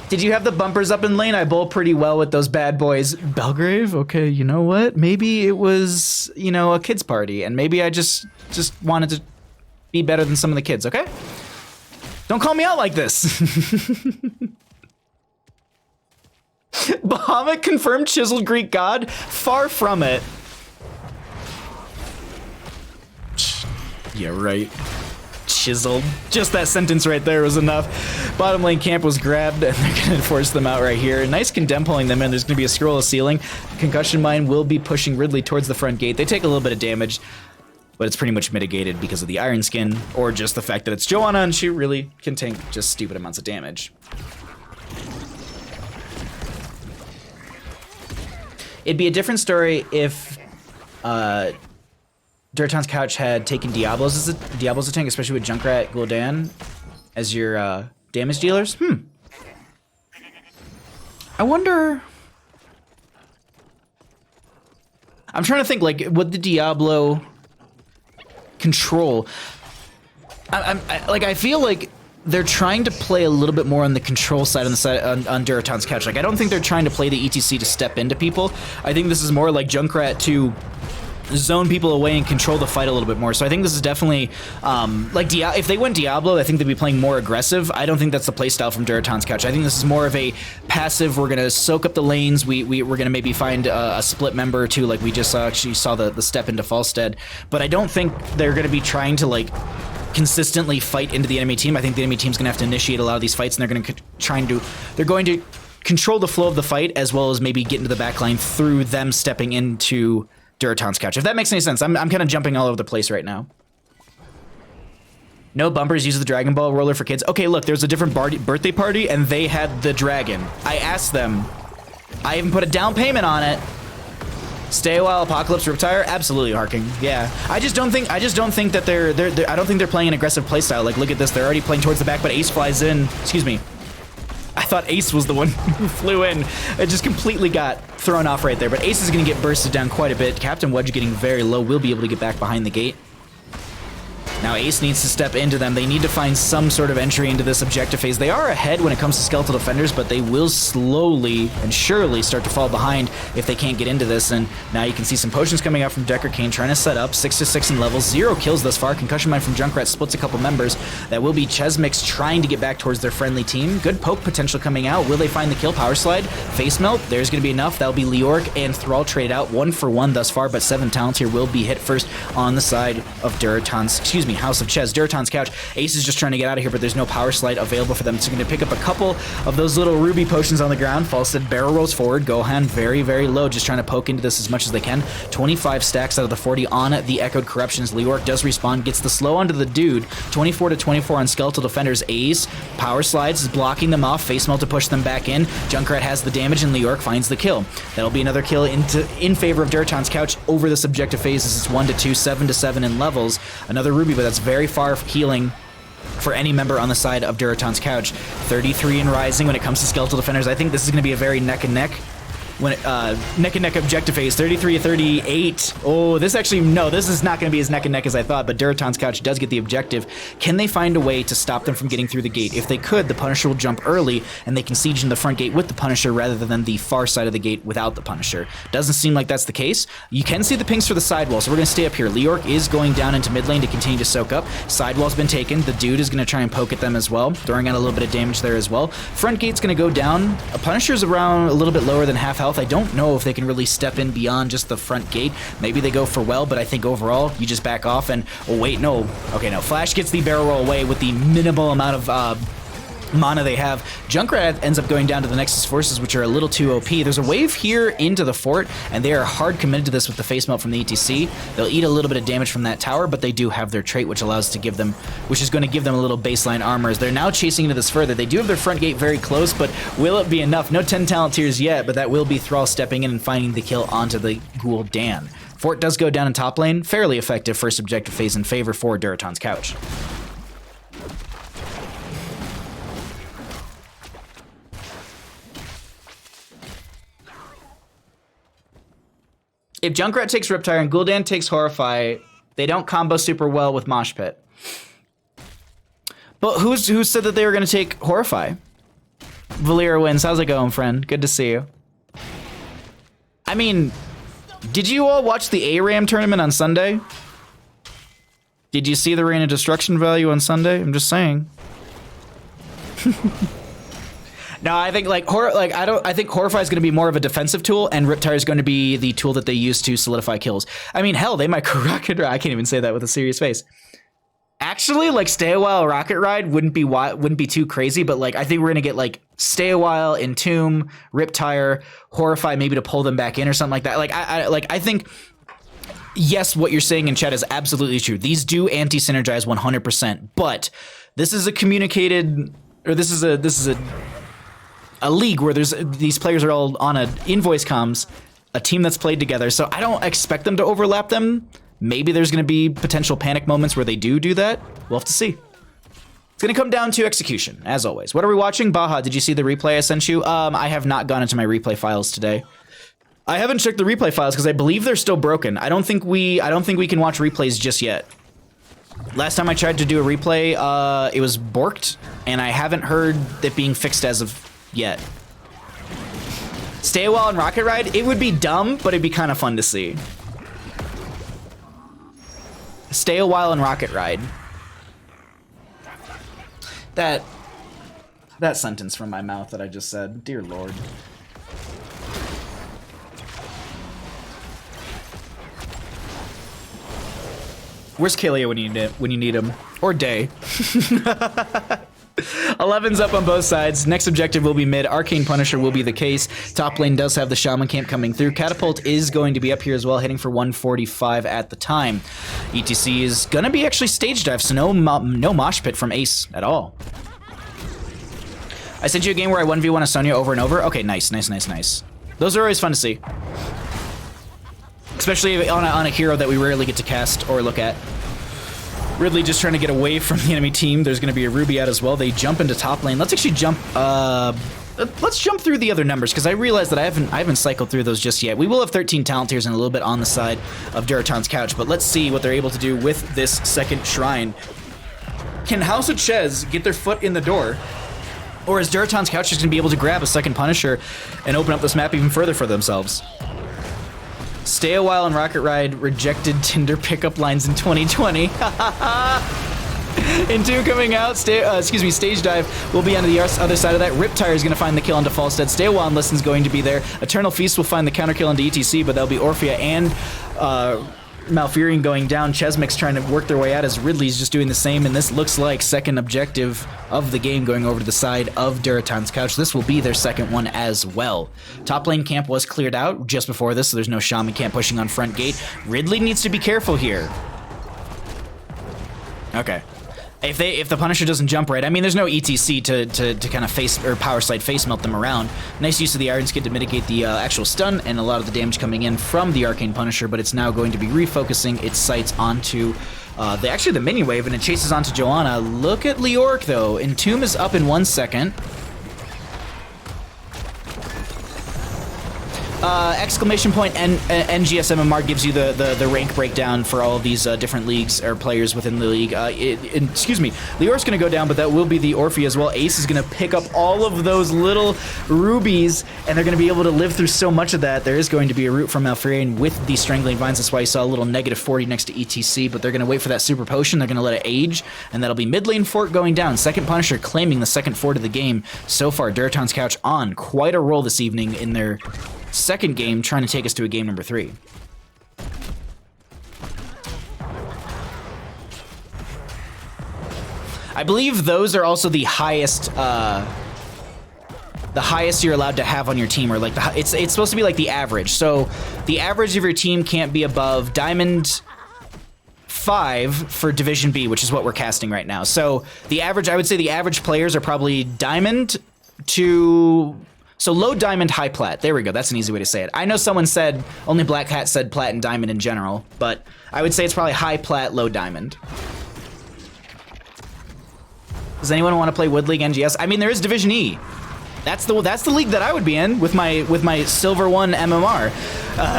Speaker 1: Did you have the bumpers up in lane? I bowl pretty well with those bad boys. Belgrave? Okay, you know what? Maybe it was, you know, a kid's party, and maybe I just wanted to be better than some of the kids, okay? Don't call me out like this. Bahamut confirmed chiseled Greek god? Far from it. Yeah, right. Chiseled. Just that sentence right there was enough. Bottom lane camp was grabbed, and they're gonna force them out right here. Nice condemn pulling them in. There's gonna be a scroll of ceiling. Concussion mine will be pushing Ridley towards the front gate. They take a little bit of damage, but it's pretty much mitigated because of the iron skin, or just the fact that it's Joanna and she really can tank just stupid amounts of damage. It'd be a different story if Durotan's Couch had taken Diablo's as a tank, especially with Junkrat, Gul'dan as your damage dealers. I wonder... I'm trying to think, like, would the Diablo control... I feel like they're trying to play a little bit more on the control side on Durotan's Couch. Like, I don't think they're trying to play the ETC to step into people. I think this is more like Junkrat to zone people away and control the fight a little bit more. So I think this is definitely, if they went Diablo, I think they'd be playing more aggressive. I don't think that's the playstyle from Durotan's Couch. I think this is more of a passive, we're gonna soak up the lanes, we're gonna maybe find a split member or two, like we just actually saw the step into Falstead. But I don't think they're gonna be trying to, like, consistently fight into the enemy team. I think the enemy team's gonna have to initiate a lot of these fights, and they're going to control the flow of the fight, as well as maybe get into the backline through them stepping into Durotan's Couch, if that makes any sense. I'm kind of jumping all over the place right now. No bumpers, use the Dragon Ball roller for kids. Okay, look, there's a different birthday party, and they had the dragon. I asked them. I even put a down payment on it. Stay a while, Apocalypse, Riptire, absolutely harking. Yeah, I don't think that I don't think they're playing an aggressive playstyle. Like, look at this, they're already playing towards the back, but Ace flies in. Excuse me. I thought Ace was the one who flew in. It just completely got thrown off right there, but Ace is gonna get bursted down quite a bit. Captain Wedge getting very low, will be able to get back behind the gate. Now Ace needs to step into them. They need to find some sort of entry into this objective phase. They are ahead when it comes to skeletal defenders, but they will slowly and surely start to fall behind if they can't get into this. And now you can see some potions coming out from Decker Kane trying to set up 6-6 in levels, 0 kills thus far. Concussion mine from Junkrat splits a couple members. That will be Chesmix trying to get back towards their friendly team. Good poke potential coming out. Will they find the kill? Power slide, face melt. There's going to be enough. That'll be Leoric and Thrall trade out 1 for 1 thus far, but 7 talents here will be hit first on the side of House of Chez. Durotan's Couch. Ace is just trying to get out of here, but there's no power slide available for them. So going to pick up a couple of those little ruby potions on the ground. Falstead barrel rolls forward. Gohan very, very low, just trying to poke into this as much as they can. 25 stacks out of the 40 on the Echoed Corruptions. Leoric does respawn, gets the slow onto the dude. 24-24 on Skeletal Defenders. Ace power slides, is blocking them off. Face melt to push them back in. Junkrat has the damage, and Leoric finds the kill. That'll be another kill in favor of Durotan's Couch over this objective phase. This is 1-2, 7-7 in levels. Another ruby, but that's very far healing for any member on the side of Durotan's Couch. 33 and rising when it comes to Skeletal Defenders. I think this is going to be a very neck and neck when neck and neck objective phase, 33-38. Oh, this actually, no, this is not going to be as neck and neck as I thought, but Durotan's Couch does get the objective. Can they find a way to stop them from getting through the gate? If they could, the Punisher will jump early, and they can siege in the front gate with the Punisher rather than the far side of the gate without the Punisher. Doesn't seem like that's the case. You can see the pings for the sidewall, so we're going to stay up here. Leorc is going down into mid lane to continue to soak up. Sidewall's been taken. The dude is going to try and poke at them as well, throwing out a little bit of damage there as well. Front gate's going to go down. A Punisher's around a little bit lower than half health. I don't know if they can really step in beyond just the front gate. Maybe they go for well, but I think overall, you just back off and, oh wait, no. Okay, no. Flash gets the barrel roll away with the minimal amount of mana they have. Junkrat ends up going down to the Nexus forces, which are a little too OP. There's a wave here into the fort, and they are hard committed to this with the face melt from the ETC. They'll eat a little bit of damage from that tower, but they do have their trait, which allows to give them, which is going to give them a little baseline armor. As they're now chasing into this further. They do have their front gate very close, but will it be enough? No 10 talent tiers yet, but that will be Thrall stepping in and finding the kill onto the Ghoul Dan. Fort does go down in top lane. Fairly effective first objective phase in favor for Durotan's Couch. If Junkrat takes Riptire and Gul'dan takes Horrify, they don't combo super well with Mosh Pit. But who said that they were going to take Horrify? Valera wins. How's it going, friend? Good to see you. I mean, did you all watch the ARAM tournament on Sunday? Did you see the Reign of Destruction value on Sunday? I'm just saying. No, I think I think Horrify is going to be more of a defensive tool, and Riptire is going to be the tool that they use to solidify kills. I mean, hell, they might rocket ride. I can't even say that with a serious face. Actually, like Stay a While, Rocket Ride wouldn't be too crazy, but like I think we're gonna get like Stay a While, Entomb, Riptire, Horrify, maybe to pull them back in or something like that. Like I think. Yes, what you're saying in chat is absolutely true. These do anti-synergize 100%, but this is a communicated, or this is a league where these players are all on invoice comms, a team that's played together. So I don't expect them to overlap them. Maybe there's going to be potential panic moments where they do that. We'll have to see. It's going to come down to execution, as always. What are we watching? Baja, did you see the replay I sent you? I have not gone into my replay files today. I haven't checked the replay files because I believe they're still broken. I don't think we can watch replays just yet. Last time I tried to do a replay, it was borked, and I haven't heard it being fixed as of yet. Stay a While and Rocket Ride, it would be dumb, but it'd be kind of fun to see. Stay a While and Rocket Ride. That sentence from my mouth that I just said, dear Lord. Where's Kalia when you need him? Or Day. 11's up on both sides. Next objective will be mid. Arcane Punisher will be the case. Top lane does have the Shaman Camp coming through. Catapult is going to be up here as well, hitting for 145 at the time. ETC is going to be actually stage dive, so no mosh pit from Ace at all. I sent you a game where I 1v1 a Sonya over and over. Okay, nice. Those are always fun to see. Especially on a hero that we rarely get to cast or look at. Ridley just trying to get away from the enemy team. There's going to be a Ruby out as well. They jump into top lane. Let's actually jump. Let's jump through the other numbers because I realized that I haven't cycled through those just yet. We will have 13 talent tiers and a little bit on the side of Durotan's Couch, but let's see what they're able to do with this second shrine. Can House of Chez get their foot in the door? Or is Durotan's Couch just going to be able to grab a second Punisher and open up this map even further for themselves? Stay a While and Rocket Ride rejected Tinder pickup lines in 2020. Entomb coming out. Stage Dive will be on the other side of that. Riptire is going to find the kill onto Falstead. Stay a While and Listen's going to be there. Eternal Feast will find the counter kill onto ETC, but that'll be Orphea and Malfurion going down. Chesmic's trying to work their way out as Ridley's just doing the same, and this looks like second objective of the game going over to the side of Durotan's Couch. This will be their second one as well. Top lane camp was cleared out just before this, so there's no Shaman camp pushing on front gate. Ridley needs to be careful here. Okay. If the Punisher doesn't jump right, I mean, there's no ETC to kind of face or power slide face melt them around. Nice use of the Iron Skin to mitigate the actual stun and a lot of the damage coming in from the Arcane Punisher, but it's now going to be refocusing its sights onto the minion wave, and it chases onto Joanna. Look at Leorc though. Entomb is up in 1 second. exclamation point NGS MMR gives you the rank breakdown for all of these different leagues or players within the league. Excuse me, Lior's going to go down, but that will be the Orphe as well. Ace is going to pick up all of those little rubies, and they're going to be able to live through so much of that. There is going to be a root from Malfurion with the Strangling Vines. That's why you saw a little -40 next to ETC, but they're going to wait for that Super Potion. They're going to let it age, and that'll be mid lane fort going down. Second Punisher claiming the second fort of the game. So far, Durotan's Couch on quite a roll this evening in their second game, trying to take us to a game number 3. I believe those are also the highest you're allowed to have on your team, or like it's supposed to be like the average. So the average of your team can't be above Diamond 5 for Division B, which is what we're casting right now. So the average, I would say the average players are probably Diamond to... So low diamond, high plat. There we go. That's an easy way to say it. I know someone said, only Black Hat said plat and diamond in general, but I would say it's probably high plat, low diamond. Does anyone want to play Wood League NGS? I mean, there is Division E. That's the league that I would be in with my Silver 1 MMR.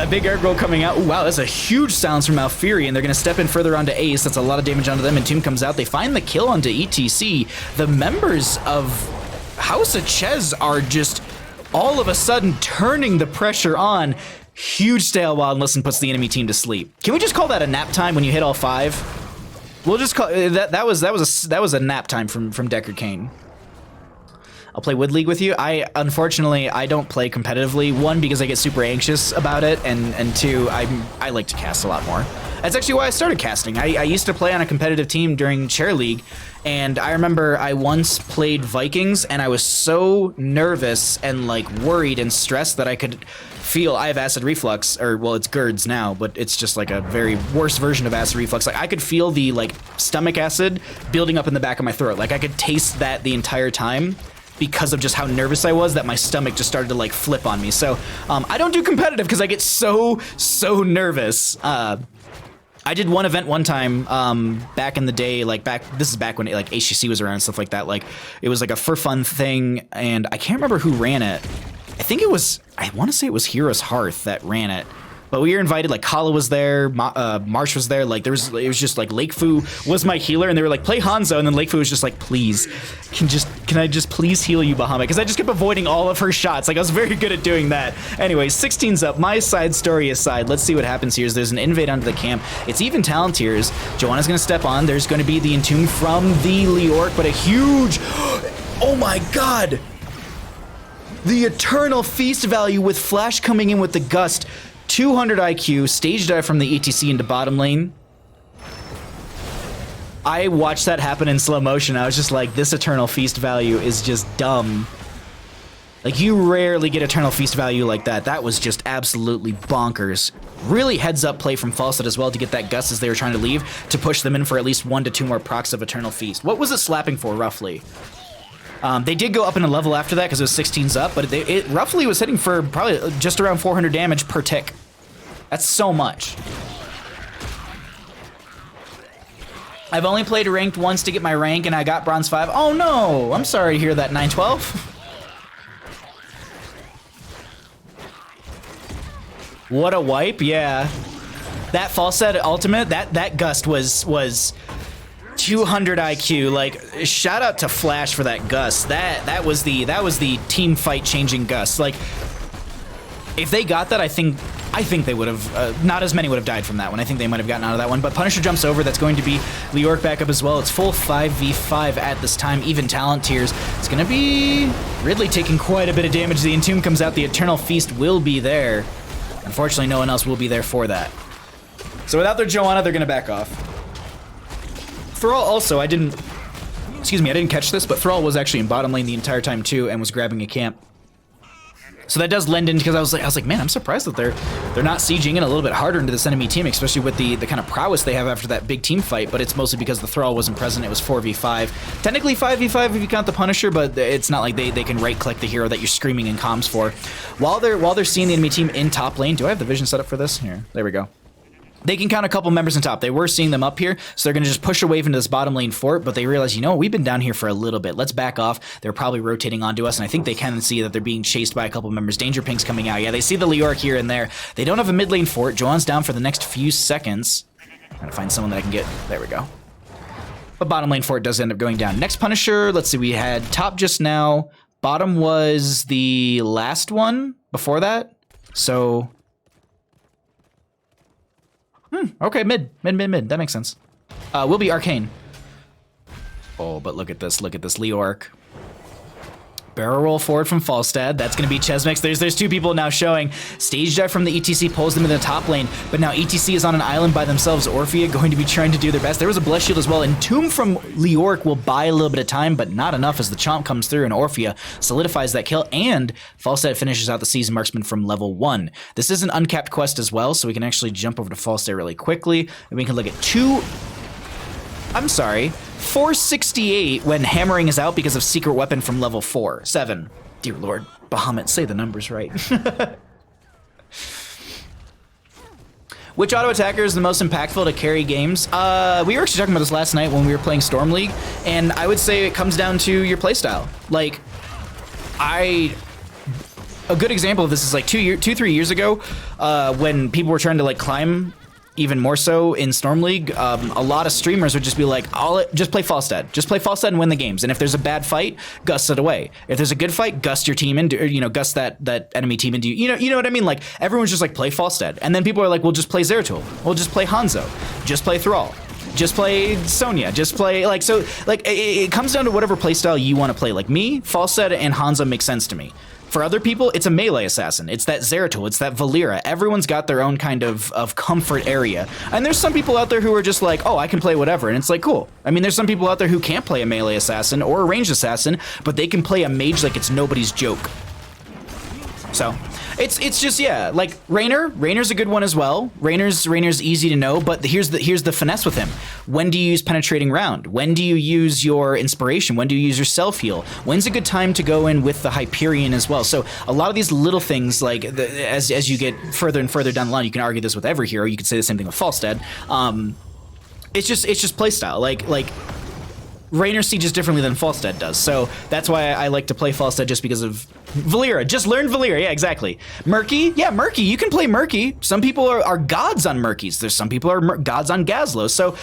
Speaker 1: Big air roll coming out. Ooh, wow, that's a huge silence from Malfurion. They're going to step in further onto Ace. That's a lot of damage onto them. And Tomb comes out. They find the kill onto ETC. The members of House of Chez are just all of a sudden turning the pressure on. Huge stale while Listen puts the enemy team to sleep. Can we just call that a nap time when you hit all 5? We'll just call that was a nap time from Decker Kane. I'll play Wood League with you. Unfortunately I don't play competitively. 1, because I get super anxious about it, and 2, I like to cast a lot more. That's actually why I started casting. I used to play on a competitive team during Chair League, and I remember I once played Vikings, and I was so nervous and like worried and stressed that I could feel, I have acid reflux, or well, it's GERDs now, but it's just like a very worse version of acid reflux. Like I could feel the like stomach acid building up in the back of my throat. Like I could taste that the entire time, because of just how nervous I was, that my stomach just started to like flip on me. So I don't do competitive because I get so nervous. I did one event one time back in the day, this is back when like HCC was around and stuff like that. Like it was like a for fun thing, and I can't remember who ran it. I want to say it was Heroes Hearth that ran it. But we were invited, like Kala was there, Marsh was there, like it was just like Lake Fu was my healer, and they were like, play Hanzo, and then Lake Fu was just like, please, can I just please heal you, Bahamut? Because I just kept avoiding all of her shots. Like I was very good at doing that. Anyway, 16's up, my side story aside, let's see what happens here. There's an invade onto the camp. It's even Talontiers. Joanna's gonna step on. There's gonna be the Entomb from the Leorc, but a huge, oh my God. The Eternal Feast value with Flash coming in with the Gust. 200 IQ, stage dive from the ETC into bottom lane. I watched that happen in slow motion. I was just like, this Eternal Feast value is just dumb. Like, you rarely get Eternal Feast value like that. That was just absolutely bonkers. Really heads up play from Falset as well to get that Gust as they were trying to leave, to push them in for at least 1 to 2 more procs of Eternal Feast. What was it slapping for, roughly? They did go up in a level after that because it was 16's up, but it roughly was hitting for probably just around 400 damage per tick. That's so much. I've only played ranked once to get my rank, and I got bronze 5. Oh no! I'm sorry to hear that, 912. What a wipe, yeah. That Falset ultimate, that Gust was 200 IQ. Like, shout out to Flash for that Gust. That was the team fight changing Gust. Like, if they got that, I think they would have, not as many would have died from that one. I think they might have gotten out of that one, but Punisher jumps over. That's going to be Leorc back up as well. It's full 5v5 at this time, even Talent tiers. It's going to be Ridley taking quite a bit of damage. The Entomb comes out. The Eternal Feast will be there. Unfortunately, no one else will be there for that. So without their Joanna, they're going to back off. Thrall also, I didn't catch this, but Thrall was actually in bottom lane the entire time too and was grabbing a camp. So that does lend in, because I was like, man, I'm surprised that they're not sieging in a little bit harder into this enemy team, especially with the kind of prowess they have after that big team fight, but it's mostly because the Thrall wasn't present. It was 4v5. Technically 5v5 if you count the Punisher, but it's not like they can right-click the hero that you're screaming in comms for. While they're seeing the enemy team in top lane, do I have the vision set up for this? Here, there we go. They can count a couple members on top. They were seeing them up here, so they're going to just push a wave into this bottom lane fort, but they realize, you know, we've been down here for a little bit. Let's back off. They're probably rotating onto us, and I think they can see that they're being chased by a couple members. Danger ping's coming out. Yeah, they see the Leoric here and there. They don't have a mid lane fort. Joan's down for the next few seconds. Trying to find someone that I can get. There we go. But bottom lane fort does end up going down. Next Punisher, let's see, we had top just now. Bottom was the last one before that. So... okay, mid. That makes sense. Will be Arcane. Oh, but look at this Leoric. Barrel roll forward from Falstad. That's going to be Chesmix. There's two people now showing. Stage dive from the ETC pulls them in the top lane, but now ETC is on an island by themselves. Orphea going to be trying to do their best. There was a Bless Shield as well, and Tomb from Leoric will buy a little bit of time, but not enough as the Chomp comes through and Orphea solidifies that kill, and Falstad finishes out the Season Marksman from level 1. This is an uncapped quest as well, so we can actually jump over to Falstad really quickly, and we can look at 468 when hammering is out because of secret weapon from level 4. 7. Dear Lord, Bahamut, say the numbers right. Which auto attacker is the most impactful to carry games? We were actually talking about this last night when we were playing Storm League, and I would say it comes down to your playstyle. Like, a good example of this is like 3 years ago, when people were trying to like climb even more so in Storm League, a lot of streamers would just be like, just play Falstad. Just play Falstad and win the games. And if there's a bad fight, gust it away. If there's a good fight, gust your team into, or, you know, gust that enemy team into, you know what I mean? Like, everyone's just like, play Falstad. And then people are like, well, just play Zeratul. Well, just play Hanzo. Just play Thrall. Just play Sonya. Just play, like, so, like, it comes down to whatever playstyle you want to play. Like me, Falstad and Hanzo make sense to me. For other people, it's a melee assassin. It's that Zeratul. It's that Valera. Everyone's got their own kind of comfort area. And there's some people out there who are just like, oh, I can play whatever. And it's like, cool. I mean, there's some people out there who can't play a melee assassin or a ranged assassin, but they can play a mage like it's nobody's joke. So, it's just, yeah, like Rainer's a good one as well. Rainer's easy to know, but here's the finesse with him. When do you use penetrating round? When do you use your inspiration? When do you use your self heal? When's a good time to go in with the Hyperion as well? So a lot of these little things, like as you get further and further down the line, you can argue this with every hero. You could say the same thing with Falstad. It's just playstyle. Like Rainer sieges differently than Falstad does, so that's why I like to play Falstad, just because of Valera. Just learn Valera, yeah, exactly. Murky, yeah, Murky, you can play Murky. Some people are gods on Murkies. There's some people are gods on Gazlos, so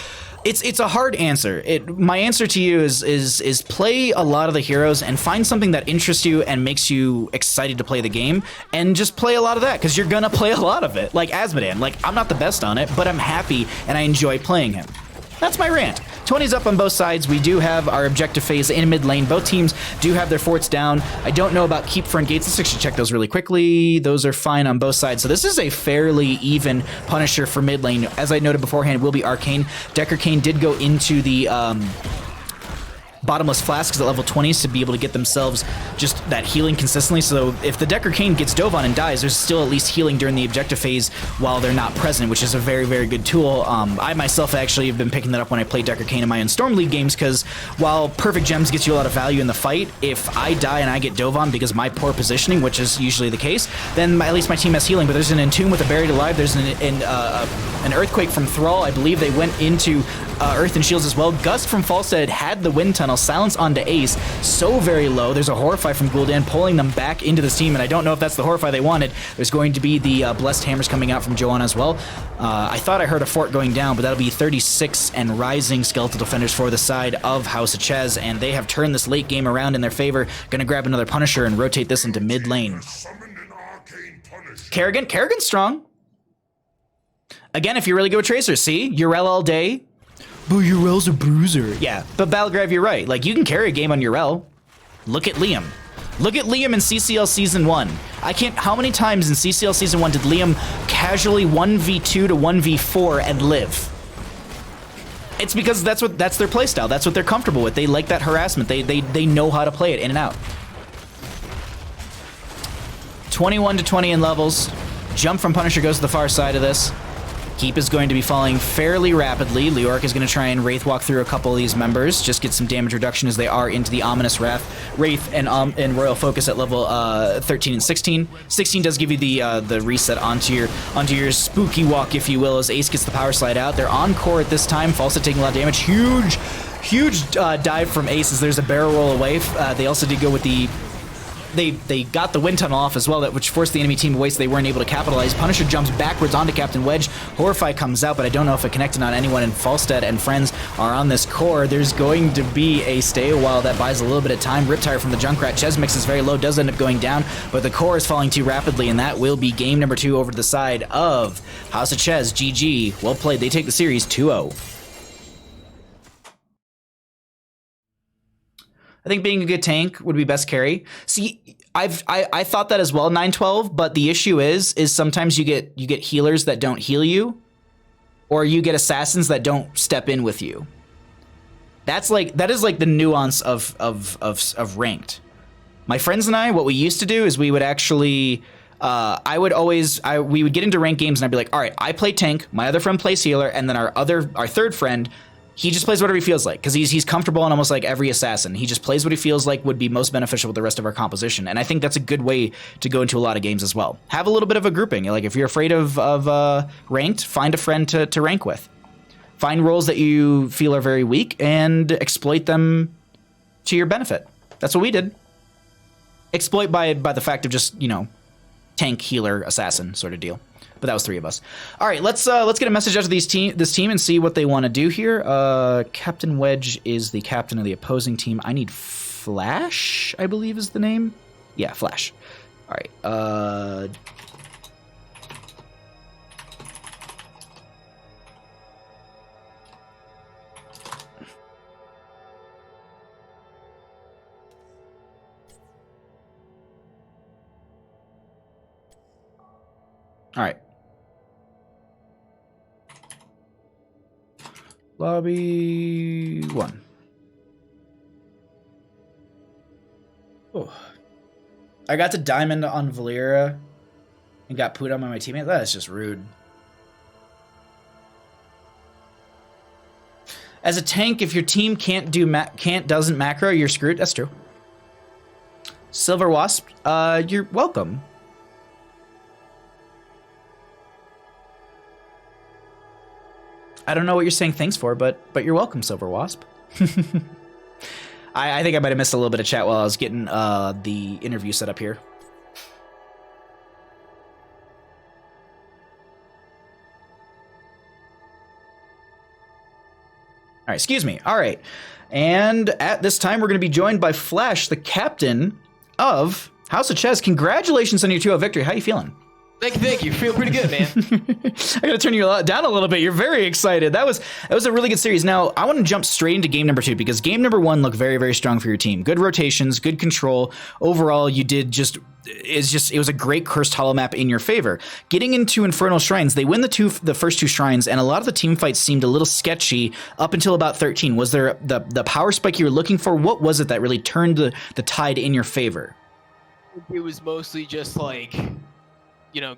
Speaker 1: it's a hard answer. My answer to you is play a lot of the heroes and find something that interests you and makes you excited to play the game, and just play a lot of that, because you're gonna play a lot of it. Like Azmodan, like, I'm not the best on it, but I'm happy and I enjoy playing him. That's my rant. 20's up on both sides. We do have our objective phase in mid lane. Both teams do have their forts down. I don't know about keep front gates. Let's actually check those really quickly. Those are fine on both sides. So this is a fairly even Punisher for mid lane. As I noted beforehand, it will be Arcane. Decker Kane did go into the bottomless flasks at level 20s to be able to get themselves just that healing consistently. So if the Decker Kane gets Dovan and dies, there's still at least healing during the objective phase while they're not present, which is a very, very good tool. I myself actually have been picking that up when I play Decker Kane in my own Storm League games, because while Perfect Gems gets you a lot of value in the fight, if I die and I get Dovan because of my poor positioning, which is usually the case, then at least my team has healing. But there's an Entomb with a Buried Alive, there's an Earthquake from Thrall. I believe they went into Earth and Shields as well. Gust from Falstad had the Wind Tunnel. Silence onto Ace, so very low. There's a Horrify from Gul'dan pulling them back into this team, and I don't know if that's the Horrify they wanted. There's going to be the Blessed Hammers coming out from Joanna as well. I thought I heard a fort going down, but that'll be 36 and rising Skeletal Defenders for the side of House of Chez, and they have turned this late game around in their favor. Gonna grab another Punisher and rotate this into mid lane. Kerrigan's strong. Again, if you really go with Tracer, see? Yrel all day. But Yrel's a bruiser. Yeah, but Balgrav, you're right. Like, you can carry a game on Yrel. Look at Liam. Look at Liam in CCL Season 1. How many times in CCL Season 1 did Liam casually 1v2 to 1v4 and live? It's because that's their playstyle. That's what they're comfortable with. They like that harassment. They know how to play it in and out. 21 to 20 in levels. Jump from Punisher goes to the far side of this. Keep is going to be falling fairly rapidly. Leoric is going to try and Wraith Walk through a couple of these members, just get some damage reduction as they are into the Ominous Wrath Wraith and Royal Focus at level 13 and 16. 16 does give you the reset onto your spooky walk, if you will, as Ace gets the power slide out. They're on core at this time. Falstad taking a lot of damage. Huge dive from Ace as there's a barrel roll away. They also did go with the... They got the wind tunnel off as well, which forced the enemy team away, so they weren't able to capitalize. Punisher jumps backwards onto Captain Wedge. Horrify comes out, but I don't know if it connected on anyone, and Falstad and friends are on this core. There's going to be a stay a while that buys a little bit of time. Riptire from the Junkrat. Chez mix is very low, does end up going down, but the core is falling too rapidly, and that will be game number 2 over to the side of House of Chez. GG. Well played. They take the series 2-0. I think being a good tank would be best carry. See, I thought that as well, 912, but the issue is sometimes you get healers that don't heal you, or you get assassins that don't step in with you. That is like the nuance of ranked. My friends and I, what we used to do is we would actually we would get into ranked games and I'd be like, all right, I play tank, my other friend plays healer, and then our third friend, he just plays whatever he feels like, because he's comfortable in almost like every assassin. He just plays what he feels like would be most beneficial with the rest of our composition, and I think that's a good way to go into a lot of games as well. Have a little bit of a grouping. Like if you're afraid of ranked, find a friend to rank with. Find roles that you feel are very weak and exploit them to your benefit. That's what we did. Exploit by the fact of just, tank, healer, assassin sort of deal. But that was 3 of us. All right, let's get a message out to this team and see what they want to do here. Captain Wedge is the captain of the opposing team. I need Flash, I believe is the name. Yeah, Flash. All right. All right. Lobby 1. Oh. I got to diamond on Valera and got pooed on by my teammate. That is just rude. As a tank, if your team doesn't macro, you're screwed. That's true. Silver Wasp, you're welcome. I don't know what you're saying thanks for, but you're welcome, Silver Wasp. I think I might have missed a little bit of chat while I was getting the interview set up here. All right, excuse me. All right. And at this time, we're going to be joined by Flash, the captain of House of Chez. Congratulations on your 2-0 victory. How are you feeling?
Speaker 4: Thank you. Feel pretty good, man.
Speaker 1: I gotta turn you down a little bit. You're very excited. That was a really good series. Now, I want to jump straight into game number 2 because game number 1 looked very, very strong for your team. Good rotations, good control. Overall, you did it was a great Cursed Hollow map in your favor. Getting into Infernal Shrines, they win the first 2 shrines, and a lot of the team fights seemed a little sketchy up until about 13. Was there the power spike you were looking for? What was it that really turned the tide in your favor?
Speaker 4: It was mostly just like,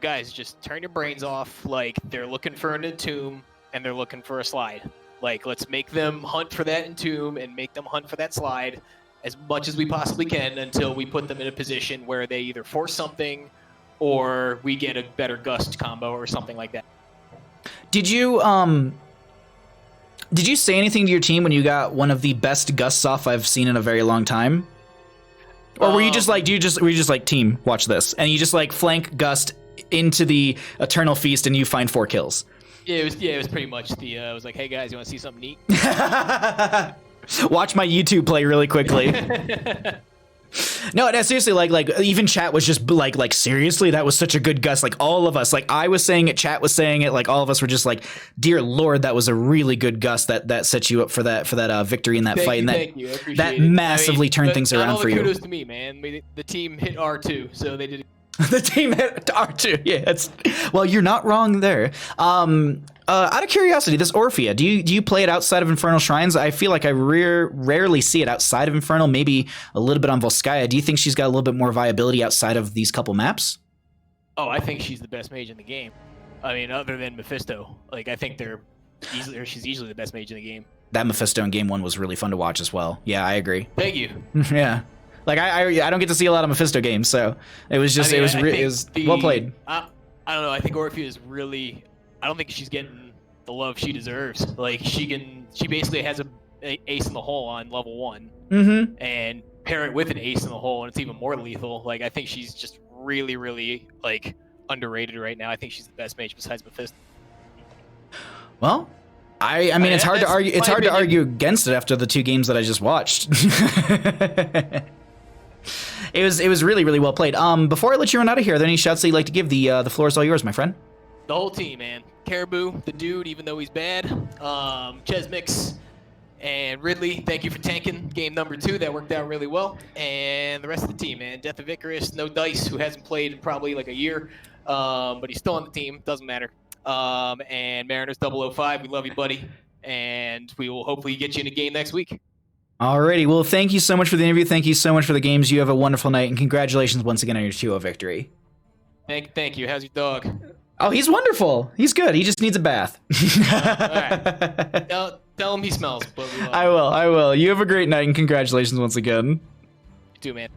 Speaker 4: guys, just turn your brains off. Like, they're looking for an entomb, and they're looking for a slide. Like, let's make them hunt for that entomb and make them hunt for that slide as much as we possibly can until we put them in a position where they either force something or we get a better gust combo or something like that.
Speaker 1: Did you say anything to your team when you got one of the best gusts off I've seen in a very long time? Or were you just like, were you just like, team, watch this, and you just like flank gust into the Eternal Feast and you find 4 kills?
Speaker 4: Yeah, it was pretty much I was like, hey guys, you want to see something neat?
Speaker 1: Watch my YouTube play really quickly. No, seriously, like even chat was just like seriously, that was such a good gust. Like all of us, like I was saying it, chat was saying it, like all of us were just like, dear Lord, that was a really good gust that set you up for that victory in that fight, and that massively turned things around for you.
Speaker 4: Kudos to me, man. The team hit R2, so they did.
Speaker 1: The team hit R2. Yeah, well, you're not wrong there. Out of curiosity, this Orphea, do you play it outside of Infernal Shrines? I feel like I rarely see it outside of Infernal, maybe a little bit on Volskaya. Do you think she's got a little bit more viability outside of these couple maps?
Speaker 4: Oh, I think she's the best mage in the game. I mean, other than Mephisto. Like, I think she's easily the best mage in the game.
Speaker 1: That Mephisto in game 1 was really fun to watch as well. Yeah, I agree.
Speaker 4: Thank you.
Speaker 1: Yeah. Like I don't get to see a lot of Mephisto games, so it was just it was well played.
Speaker 4: I don't know. I think Orphea is really. I don't think she's getting the love she deserves. Like she basically has a ace in the hole on level 1, and pair it with an ace in the hole, and it's even more lethal. Like I think she's just really, really like underrated right now. I think she's the best mage besides Mephisto.
Speaker 1: Well, I mean, it's hard to argue. It's hard to argue against it after the 2 games that I just watched. It was really, really well played. Before I let you run out of here, are there any shouts that you'd like to give? The floor is all yours, my friend.
Speaker 4: The whole team, man. Caribou, the dude, even though he's bad. Chez Mix and Ridley, thank you for tanking game number 2. That worked out really well. And the rest of the team, man. Death of Icarus, no dice, who hasn't played in probably like a year, but he's still on the team. Doesn't matter. And Mariners 005, we love you, buddy. And we will hopefully get you in a game next week.
Speaker 1: Alrighty, well, thank you so much for the interview. Thank you so much for the games. You have a wonderful night, and congratulations once again on your 2-0 victory.
Speaker 4: Thank you. How's your dog?
Speaker 1: Oh, he's wonderful. He's good. He just needs a bath.
Speaker 4: All right. Tell him he smells. But we love him.
Speaker 1: I will. You have a great night, and congratulations once again.
Speaker 4: You too, man.